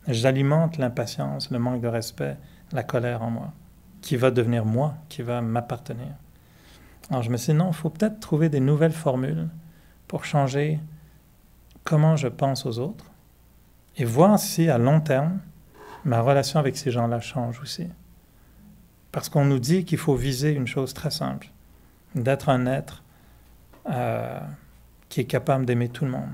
J'alimente l'impatience, le manque de respect, la colère en moi, qui va devenir moi, qui va m'appartenir. Alors je me suis dit, non, il faut peut-être trouver des nouvelles formules pour changer comment je pense aux autres et voir si, à long terme, ma relation avec ces gens-là change aussi. Parce qu'on nous dit qu'il faut viser une chose très simple, d'être un être qui est capable d'aimer tout le monde,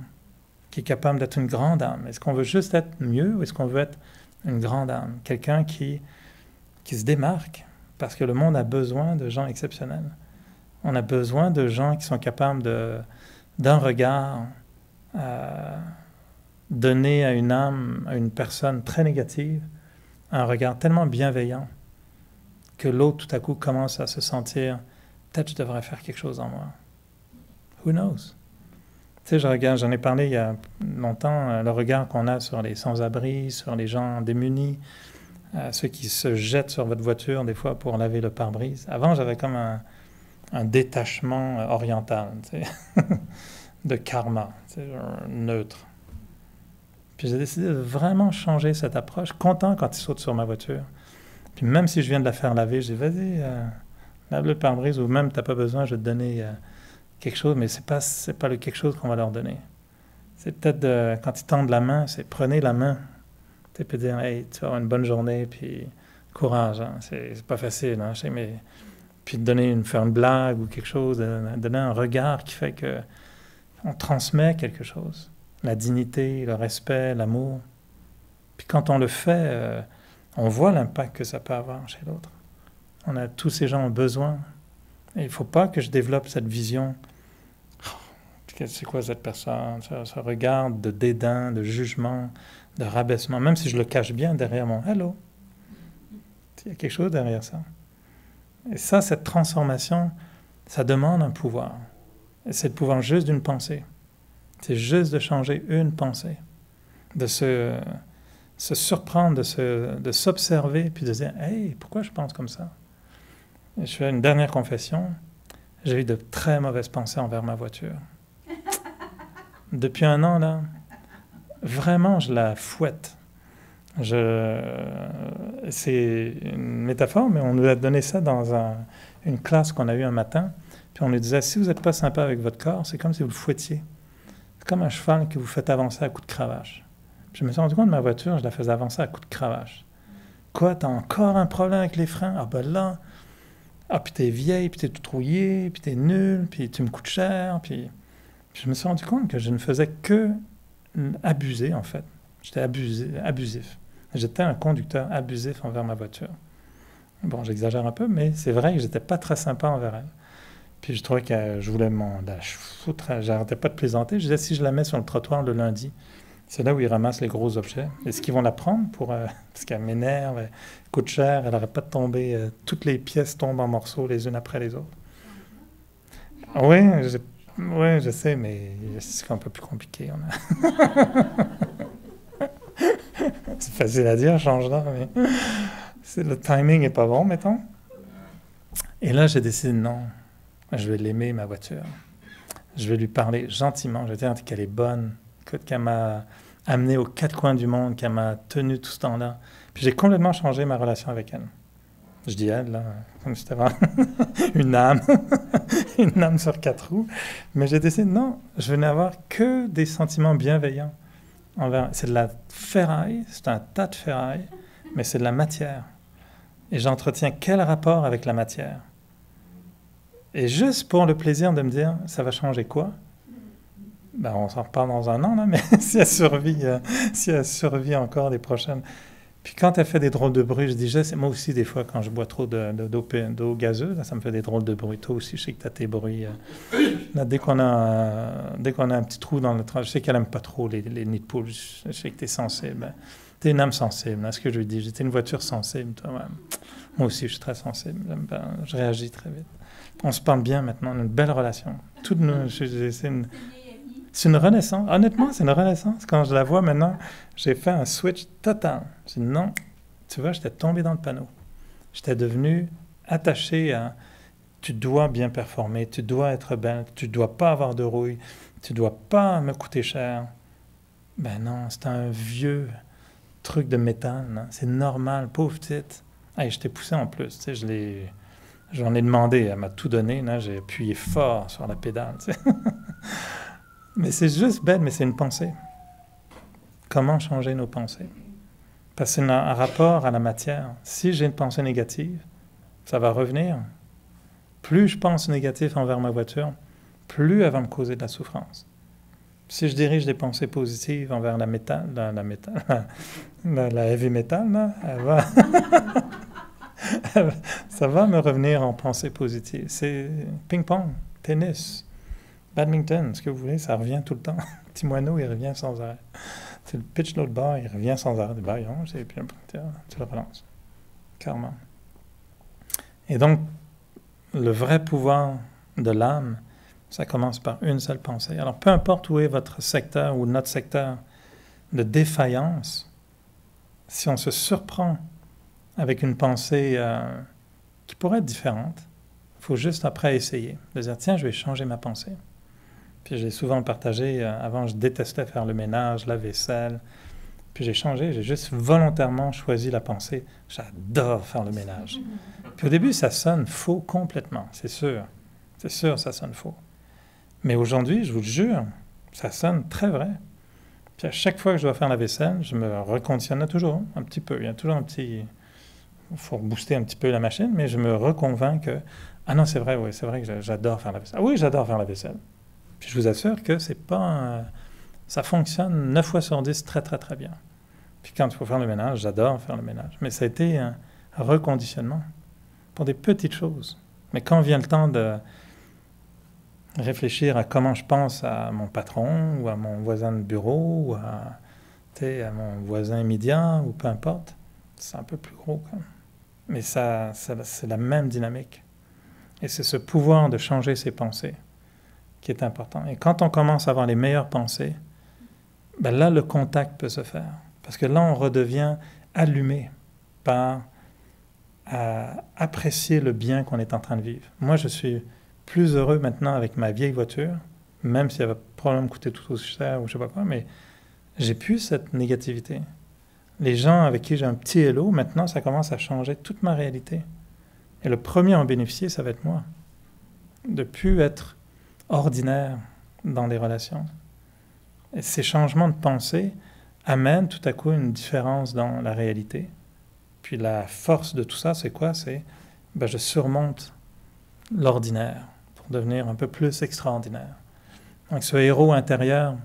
qui est capable d'être une grande âme. Est-ce qu'on veut juste être mieux ou est-ce qu'on veut être une grande âme? Quelqu'un qui se démarque, parce que le monde a besoin de gens exceptionnels. On a besoin de gens qui sont capables d'un regard donner à une âme, à une personne très négative, un regard tellement bienveillant que l'autre, tout à coup, commence à se sentir « peut-être je devrais faire quelque chose en moi ». Who knows? Tu sais, j'en ai parlé il y a longtemps, le regard qu'on a sur les sans-abri, sur les gens démunis, ceux qui se jettent sur votre voiture des fois pour laver le pare-brise. Avant, j'avais comme un détachement oriental, tu sais, de karma, tu sais, neutre. Puis j'ai décidé de vraiment changer cette approche, content quand ils sautent sur ma voiture. Puis même si je viens de la faire laver, je dis, vas-y, lave le pare-brise, ou même, tu n'as pas besoin, je vais te donner quelque chose, mais c'est pas le quelque chose qu'on va leur donner. C'est peut-être, quand ils tendent la main, c'est prenez la main. Tu peux dire, hey, tu vas avoir une bonne journée, puis courage, hein. C'est pas facile, hein, mais puis faire une blague ou quelque chose, donner un regard qui fait que on transmet quelque chose. La dignité, le respect, l'amour. Puis quand on le fait, on voit l'impact que ça peut avoir chez l'autre. Tous ces gens ont besoin. Et il ne faut pas que je développe cette vision. C'est quoi cette personne? Ce regard de dédain, de jugement, de rabaissement, même si je le cache bien derrière mon « hello ». Il y a quelque chose derrière ça. Et ça, cette transformation, ça demande un pouvoir. Et c'est le pouvoir juste d'une pensée. C'est juste de changer une pensée. De se surprendre, de s'observer, puis de dire « hey, pourquoi je pense comme ça ?» Et je fais une dernière confession. J'ai eu de très mauvaises pensées envers ma voiture. Depuis un an, là, vraiment, je la fouette. C'est une métaphore, mais on nous a donné ça dans une classe qu'on a eue un matin. Puis on nous disait, si vous n'êtes pas sympa avec votre corps, c'est comme si vous le fouettiez. C'est comme un cheval que vous faites avancer à coups de cravache. Puis je me suis rendu compte de ma voiture, je la faisais avancer à coups de cravache. Quoi, t'as encore un problème avec les freins? Ah ben là, puis t'es vieille, puis t'es tout rouillé, puis t'es nul, puis tu me coûtes cher, puis je me suis rendu compte que je ne faisais que abuser, en fait. J'étais abusif. J'étais un conducteur abusif envers ma voiture. Bon, j'exagère un peu, mais c'est vrai que j'étais pas très sympa envers elle. Puis je trouvais que je voulais la foutre, j'arrêtais pas de plaisanter. Je disais, si je la mets sur le trottoir le lundi, c'est là où ils ramassent les gros objets. Est-ce qu'ils vont la prendre parce qu'elle m'énerve, elle coûte cher, elle n'arrête pas de tomber, toutes les pièces tombent en morceaux les unes après les autres. Oui, je sais, mais c'est un peu plus compliqué. C'est facile à dire, change-là, mais le timing n'est pas bon, mettons. Et là, j'ai décidé, non, je vais l'aimer, ma voiture. Je vais lui parler gentiment, je vais dire qu'elle est bonne, qu'elle m'a amené aux quatre coins du monde, qu'elle m'a tenu tout ce temps-là. Puis j'ai complètement changé ma relation avec elle. Je dis elle, là, comme si c'était vraiment une âme, une âme sur quatre roues. Mais j'ai décidé, non, je veux n'avoir que des sentiments bienveillants. C'est de la ferraille, c'est un tas de ferraille, mais c'est de la matière. Et j'entretiens quel rapport avec la matière? Et juste pour le plaisir de me dire, ça va changer quoi? Ben, on s'en reparle dans un an, là, mais si elle survit encore les prochaines. Puis quand elle fait des drôles de bruit, je dis, moi aussi, des fois, quand je bois trop d'eau gazeuse, là, ça me fait des drôles de bruit. Toi aussi, je sais que tu as tes bruits. Là, dès qu'on a un petit trou dans le train, je sais qu'elle n'aime pas trop les nids de poules. Je sais que tu es sensible. Tu es une âme sensible, là, ce que je lui dis. J'étais une voiture sensible, toi. Ouais. Moi aussi, je suis très sensible. Je réagis très vite. On se parle bien maintenant, on a une belle relation. C'est une renaissance. Honnêtement, c'est une renaissance. Quand je la vois maintenant, j'ai fait un switch total. J'ai dit non, tu vois, j'étais tombé dans le panneau. J'étais devenu attaché à tu dois bien performer, tu dois être belle, tu dois pas avoir de rouille, tu dois pas me coûter cher. Ben non, c'est un vieux truc de métal. Hein. C'est normal, pauvre petite. Hey, je t'ai poussé en plus. Tu sais, j'en ai demandé, elle m'a tout donné. Là, j'ai appuyé fort sur la pédale. Tu sais. Mais c'est juste bête, mais c'est une pensée. Comment changer nos pensées? Parce que c'est un rapport à la matière. Si j'ai une pensée négative, ça va revenir. Plus je pense négatif envers ma voiture, plus elle va me causer de la souffrance. Si je dirige des pensées positives envers la heavy metal, là, ça va me revenir en pensée positive. C'est ping-pong, tennis, badminton, ce que vous voulez, ça revient tout le temps. Petit moineau, il revient sans arrêt. C'est le pitch l'autre bord, il revient sans arrêt. Et puis tu le relances. Carrément. Et donc, le vrai pouvoir de l'âme, ça commence par une seule pensée. Alors, peu importe où est votre secteur ou notre secteur de défaillance, si on se surprend avec une pensée qui pourrait être différente, il faut juste après essayer, de dire, tiens, je vais changer ma pensée. Puis j'ai souvent partagé, avant je détestais faire le ménage, la vaisselle, puis j'ai changé, j'ai juste volontairement choisi la pensée, j'adore faire le ménage. Puis au début, ça sonne faux complètement, c'est sûr, ça sonne faux. Mais aujourd'hui, je vous le jure, ça sonne très vrai. Puis à chaque fois que je dois faire la vaisselle, je me reconditionne toujours un petit peu, il y a toujours un petit... Il faut booster un petit peu la machine, mais je me reconvainc que, ah non, c'est vrai, oui, c'est vrai que j'adore faire la vaisselle. Ah oui, j'adore faire la vaisselle. Puis je vous assure que c'est pas ça fonctionne 9 fois sur 10 très, très, très bien. Puis quand il faut faire le ménage, j'adore faire le ménage. Mais ça a été un reconditionnement pour des petites choses. Mais quand vient le temps de réfléchir à comment je pense à mon patron ou à mon voisin de bureau ou à mon voisin immédiat ou peu importe, c'est un peu plus gros quand même. Mais c'est la même dynamique. Et c'est ce pouvoir de changer ses pensées qui est important. Et quand on commence à avoir les meilleures pensées, ben là, le contact peut se faire. Parce que là, on redevient allumé par apprécier le bien qu'on est en train de vivre. Moi, je suis plus heureux maintenant avec ma vieille voiture, même si elle va probablement coûter tout aussi cher ou je sais pas quoi, mais j'ai plus cette négativité. Les gens avec qui j'ai un petit hello, maintenant, ça commence à changer toute ma réalité. Et le premier à en bénéficier, ça va être moi. De plus être ordinaire dans les relations. Et ces changements de pensée amènent tout à coup une différence dans la réalité. Puis la force de tout ça, c'est quoi? C'est je surmonte l'ordinaire pour devenir un peu plus extraordinaire. Donc ce héros intérieur,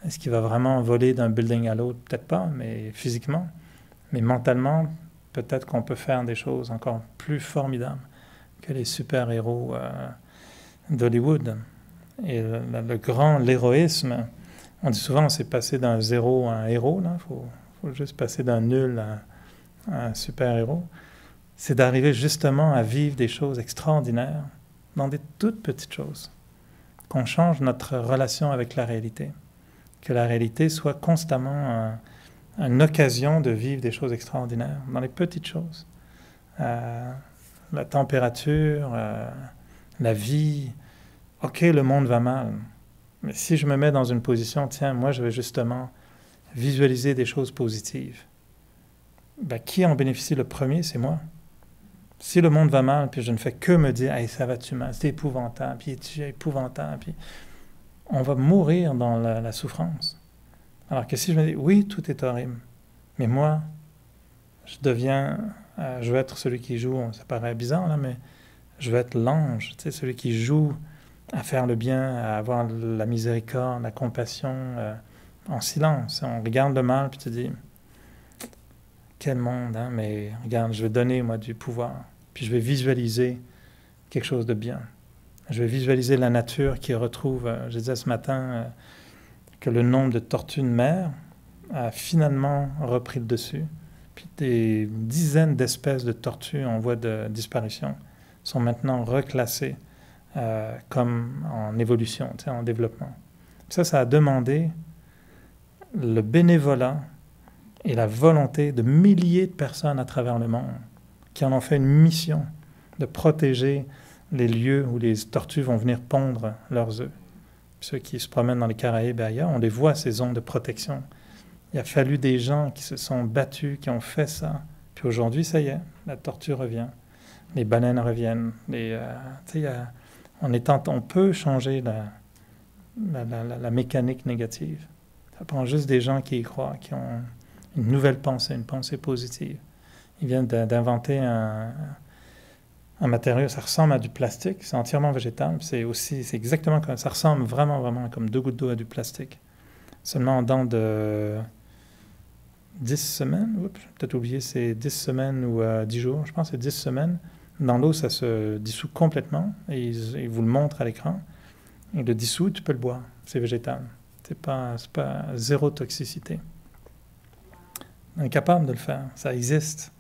est-ce qu'il va vraiment voler d'un building à l'autre? Peut-être pas, mais physiquement. Mais mentalement, peut-être qu'on peut faire des choses encore plus formidables que les super-héros d'Hollywood. Et l'héroïsme, on dit souvent, c'est passer d'un zéro à un héros, il faut juste passer d'un nul à un super-héros. C'est d'arriver justement à vivre des choses extraordinaires dans des toutes petites choses. Qu'on change notre relation avec la réalité. Que la réalité soit constamment une occasion de vivre des choses extraordinaires dans les petites choses. La température, la vie. Ok, le monde va mal. Mais si je me mets dans une position, tiens, moi je vais justement visualiser des choses positives. Ben, qui en bénéficie le premier, c'est moi. Si le monde va mal, puis je ne fais que me dire hey, « ça va-tu mal, c'est épouvantable, puis c'est épouvantable », puis on va mourir dans la souffrance. Alors que si je me dis « oui, tout est horrible », mais moi, je veux être celui qui joue, ça paraît bizarre, là, mais je veux être l'ange, tu sais, celui qui joue à faire le bien, à avoir la miséricorde, la compassion, en silence. On regarde le mal, puis tu te dis quel monde, hein, mais regarde, je vais donner, moi, du pouvoir. Puis je vais visualiser quelque chose de bien. Je vais visualiser la nature qui retrouve, je disais ce matin, que le nombre de tortues de mer a finalement repris le dessus. Puis des dizaines d'espèces de tortues en voie de disparition sont maintenant reclassées comme en évolution, en développement. Ça a demandé le bénévolat et la volonté de milliers de personnes à travers le monde qui en ont fait une mission de protéger les lieux où les tortues vont venir pondre leurs œufs. Ceux qui se promènent dans les Caraïbes et ailleurs, on les voit, ces zones de protection. Il a fallu des gens qui se sont battus, qui ont fait ça. Puis aujourd'hui, ça y est, la tortue revient. Les baleines reviennent. On peut changer la mécanique négative. Ça prend juste des gens qui y croient, qui ont une nouvelle pensée, une pensée positive. Ils viennent d'inventer un matériau, ça ressemble à du plastique, c'est entièrement végétal, c'est exactement comme ça, ressemble vraiment comme 2 gouttes d'eau à du plastique. Seulement dans de 10 semaines, j'ai peut-être oublié, c'est 10 semaines ou 10 jours, je pense que c'est 10 semaines. Dans l'eau, ça se dissout complètement, et ils vous le montrent à l'écran. Et le dissous, tu peux le boire, c'est végétal. C'est pas zéro toxicité. On est capable de le faire, ça existe.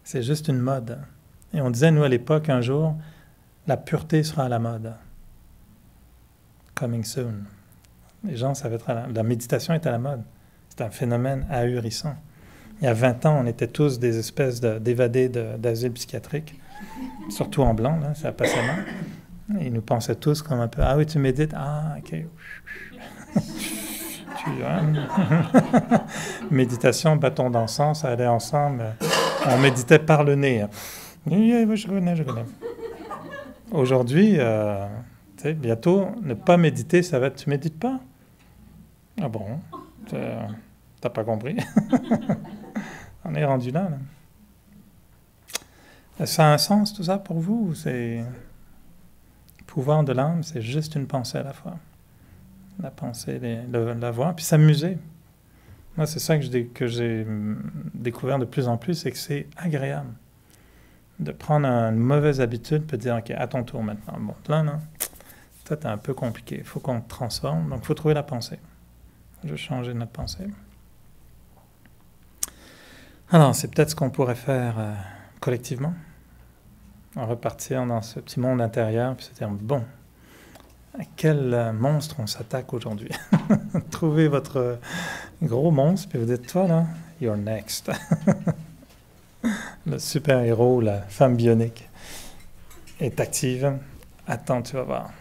C'est juste une mode. Et on disait, nous, à l'époque, un jour, la pureté sera à la mode. Coming soon. Les gens, ça va être la méditation est à la mode. C'est un phénomène ahurissant. Il y a 20 ans, on était tous des espèces d'évadés d'asile psychiatrique, surtout en blanc, là, ça passait mal. Et ils nous pensaient tous comme un peu, ah oui, tu médites? Ah, ok. Méditation, bâton d'encens, ça allait ensemble. On méditait par le nez. Je connais. Aujourd'hui, bientôt, ne pas méditer, ça va être, tu médites pas? Ah bon? T'as pas compris? On est rendu là. Ça a un sens tout ça pour vous? C'est le pouvoir de l'âme, c'est juste une pensée à la fois. La pensée, la voir, puis s'amuser. Moi, c'est ça que j'ai découvert de plus en plus, c'est que c'est agréable de prendre une mauvaise habitude, puis de dire, OK, à ton tour maintenant. Bon, là, non, ça, c'est un peu compliqué. Il faut qu'on te transforme, donc il faut trouver la pensée. Je vais changer notre pensée. Alors, c'est peut-être ce qu'on pourrait faire collectivement, en repartir dans ce petit monde intérieur, puis se dire, bon, à quel monstre on s'attaque aujourd'hui? Trouvez votre gros monstre, puis vous dites, toi là, you're next. Le super-héros, la femme bionique, est active. Attends, tu vas voir.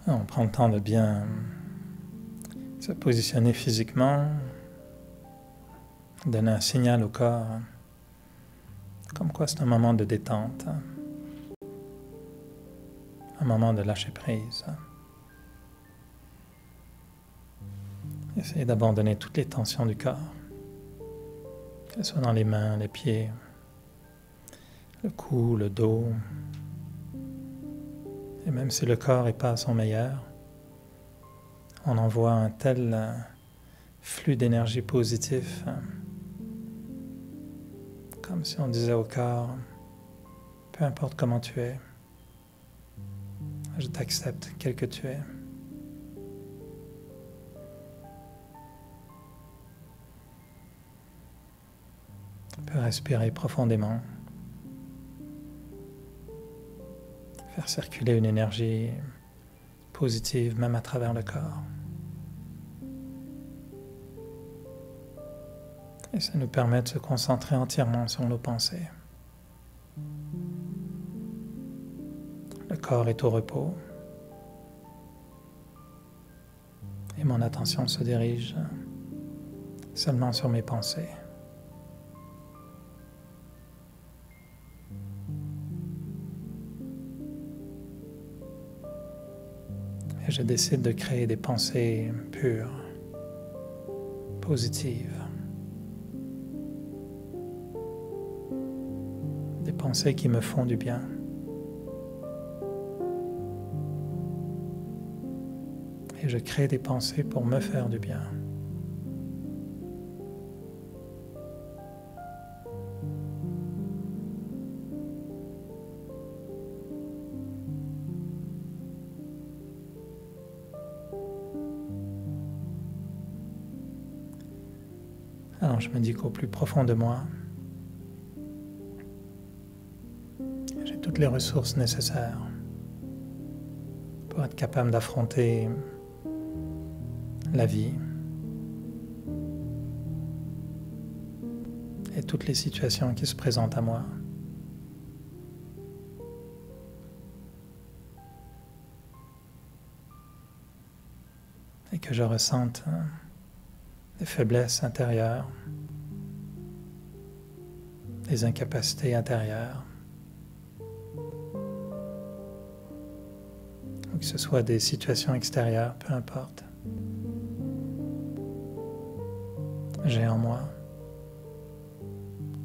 On prend le temps de bien se positionner physiquement, donner un signal au corps, comme quoi c'est un moment de détente, un moment de lâcher prise. Essayez d'abandonner toutes les tensions du corps, que ce soit dans les mains, les pieds, le cou, le dos. Et même si le corps n'est pas à son meilleur, on envoie un tel flux d'énergie positif, comme si on disait au corps, peu importe comment tu es, je t'accepte quel que tu es. Tu peux respirer profondément, faire circuler une énergie positive même à travers le corps. Et ça nous permet de se concentrer entièrement sur nos pensées. Le corps est au repos et mon attention se dirige seulement sur mes pensées. Et je décide de créer des pensées pures, positives. Des pensées qui me font du bien. Et je crée des pensées pour me faire du bien. Alors je me dis qu'au plus profond de moi, j'ai toutes les ressources nécessaires pour être capable d'affronter la vie et toutes les situations qui se présentent à moi. Et que je ressente des faiblesses intérieures, des incapacités intérieures, ou que ce soit des situations extérieures, peu importe. J'ai en moi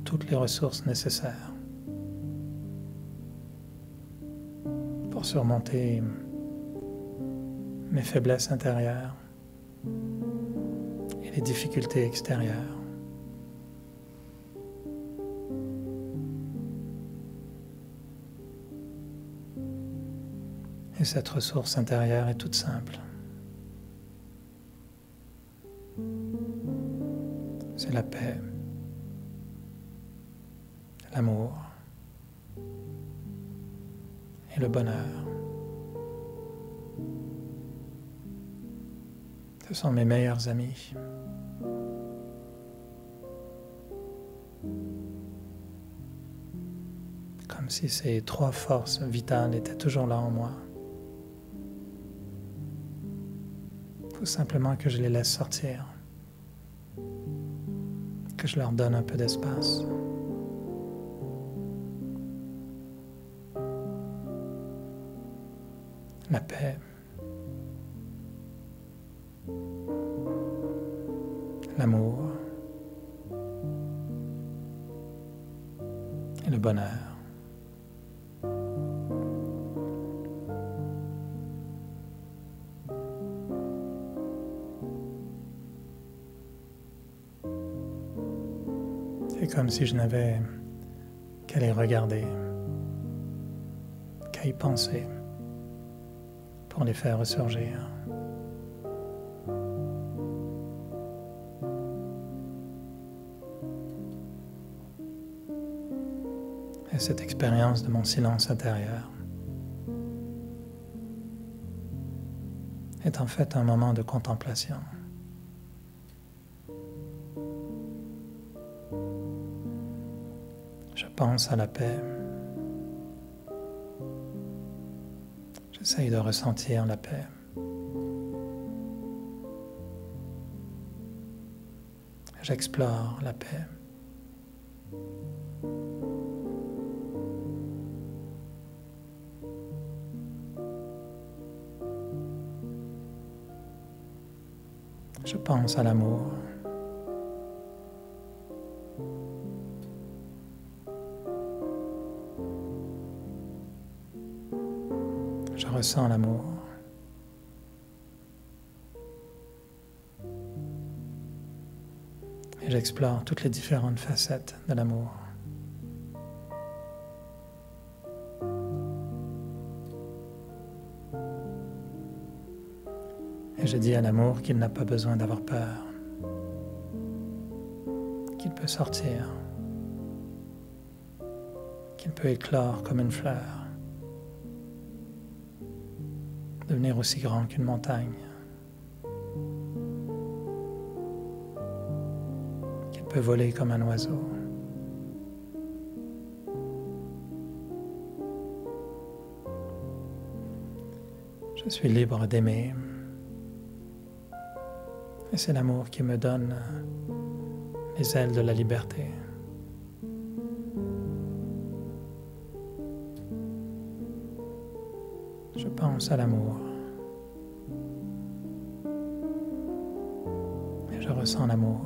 toutes les ressources nécessaires pour surmonter mes faiblesses intérieures et les difficultés extérieures. Et cette ressource intérieure est toute simple. C'est la paix, l'amour et le bonheur. Ce sont mes meilleurs amis. Comme si ces trois forces vitales étaient toujours là en moi. Il faut simplement que je les laisse sortir, que je leur donne un peu d'espace. La paix, l'amour et le bonheur. C'est comme si je n'avais qu'à les regarder, qu'à y penser pour les faire ressurgir. Et cette expérience de mon silence intérieur est en fait un moment de contemplation. Je pense à la paix. J'essaye de ressentir la paix. J'explore la paix. Je pense à l'amour. Je ressens l'amour. Et j'explore toutes les différentes facettes de l'amour. Et je dis à l'amour qu'il n'a pas besoin d'avoir peur, qu'il peut sortir, qu'il peut éclore comme une fleur, devenir aussi grand qu'une montagne, qu'il peut voler comme un oiseau. Je suis libre d'aimer. Et c'est l'amour qui me donne les ailes de la liberté. Je pense à l'amour. Et je ressens l'amour.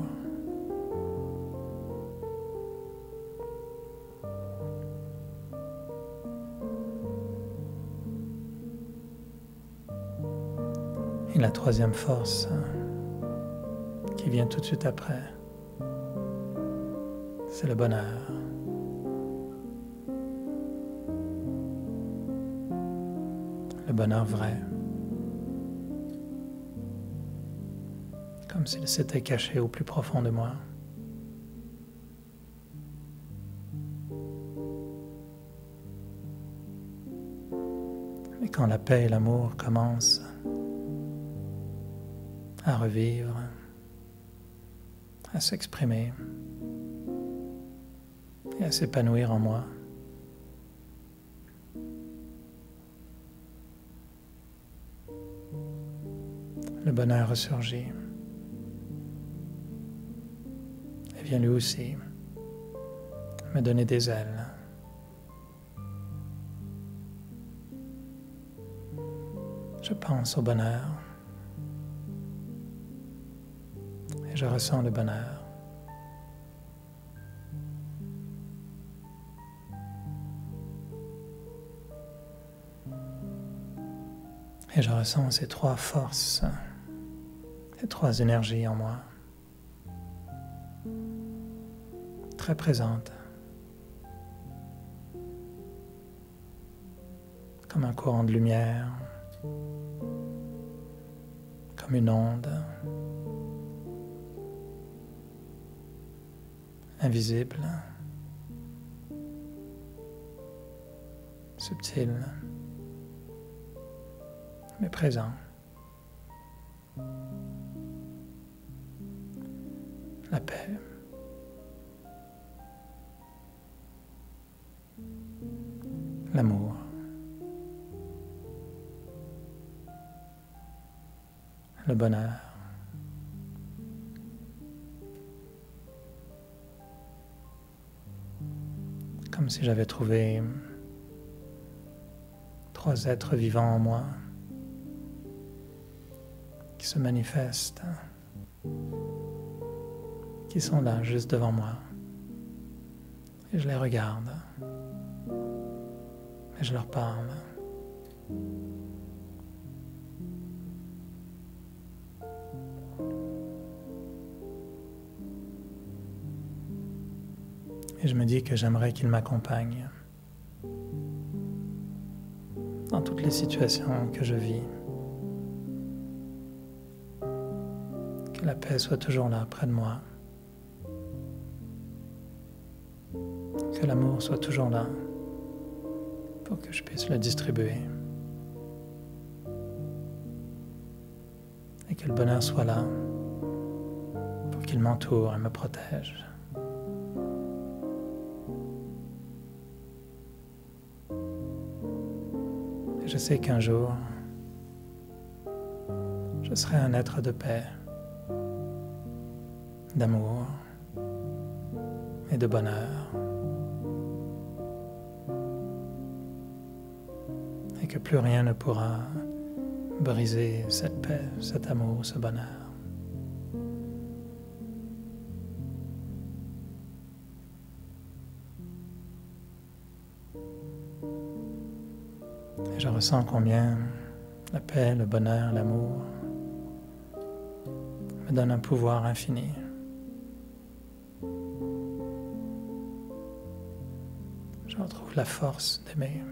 Et la troisième force qui vient tout de suite après, c'est le bonheur. Le bonheur vrai. Comme s'il s'était caché au plus profond de moi. Mais quand la paix et l'amour commencent à revivre, à s'exprimer et à s'épanouir en moi, le bonheur ressurgit et vient lui aussi me donner des ailes. Je pense au bonheur et je ressens le bonheur. Et je ressens ces trois forces, ces trois énergies en moi, très présentes, comme un courant de lumière, comme une onde, invisible, subtile, mais présent. La paix. L'amour. Le bonheur. Comme si j'avais trouvé trois êtres vivants en moi qui se manifestent, qui sont là juste devant moi. Et je les regarde et je leur parle. Et je me dis que j'aimerais qu'ils m'accompagnent dans toutes les situations que je vis. Que la paix soit toujours là près de moi. Que l'amour soit toujours là pour que je puisse le distribuer. Et que le bonheur soit là pour qu'il m'entoure et me protège. Et je sais qu'un jour, je serai un être de paix, d'amour et de bonheur. Et que plus rien ne pourra briser cette paix, cet amour, ce bonheur. Et je ressens combien la paix, le bonheur, l'amour me donnent un pouvoir infini. Je retrouve la force d'aimer.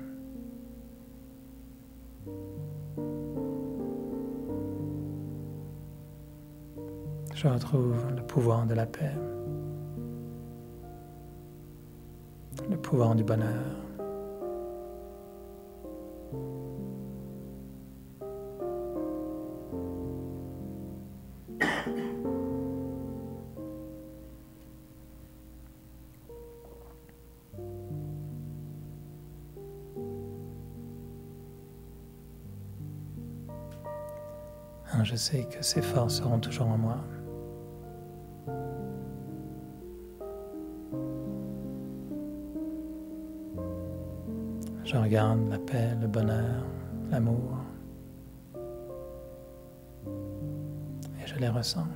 Je retrouve le pouvoir de la paix, le pouvoir du bonheur. Je sais que ces forces seront toujours en moi. Je regarde la paix, le bonheur, l'amour, et je les ressens.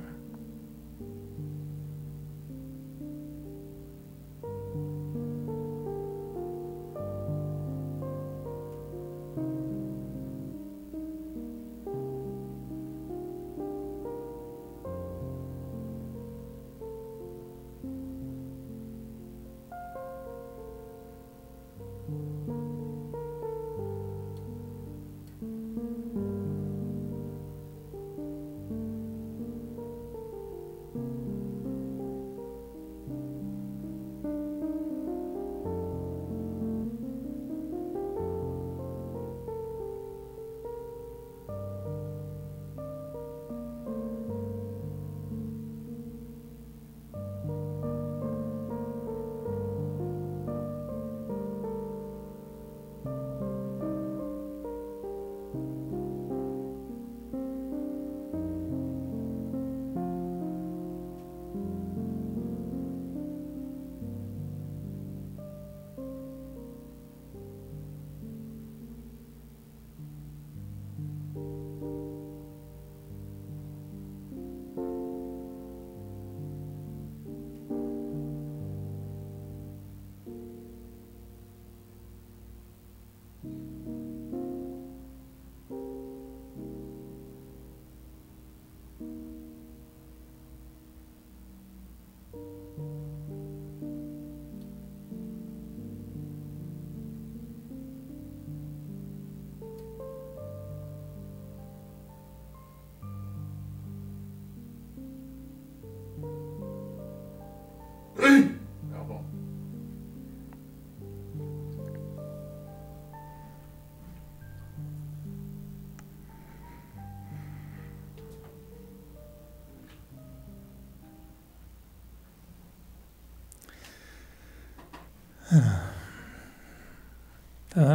Pardon.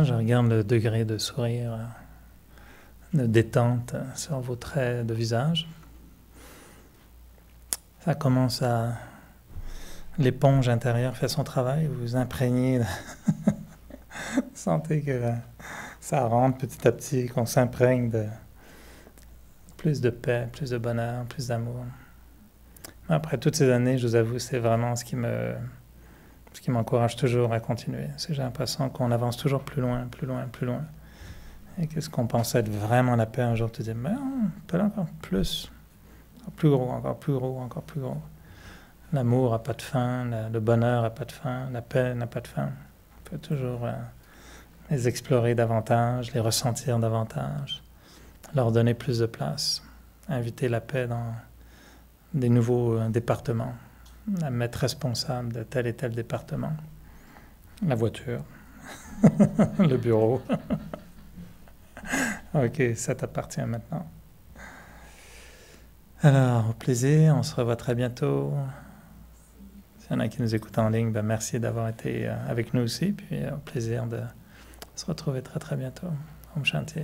Je regarde le degré de sourire, de détente sur vos traits de visage. Ça commence à... L'éponge intérieure fait son travail, vous vous imprégnez, sentez que ça rentre petit à petit, qu'on s'imprègne de plus de paix, plus de bonheur, plus d'amour. Après toutes ces années, je vous avoue, c'est vraiment ce qui m'encourage toujours à continuer. J'ai l'impression qu'on avance toujours plus loin, plus loin, plus loin. Et que ce qu'on pensait être vraiment la paix, un jour, tu dis, mais on peut aller encore plus, encore plus gros, encore plus gros, encore plus gros. L'amour n'a pas de fin, le bonheur n'a pas de fin, la paix n'a pas de fin. On peut toujours les explorer davantage, les ressentir davantage, leur donner plus de place, inviter la paix dans des nouveaux départements, la mettre responsable de tel et tel département, la voiture, le bureau. Ok, ça t'appartient maintenant. Alors, au plaisir, on se revoit très bientôt. S'il y en a qui nous écoutent en ligne, merci d'avoir été avec nous aussi. Puis au plaisir de se retrouver très très bientôt. Om Shanti.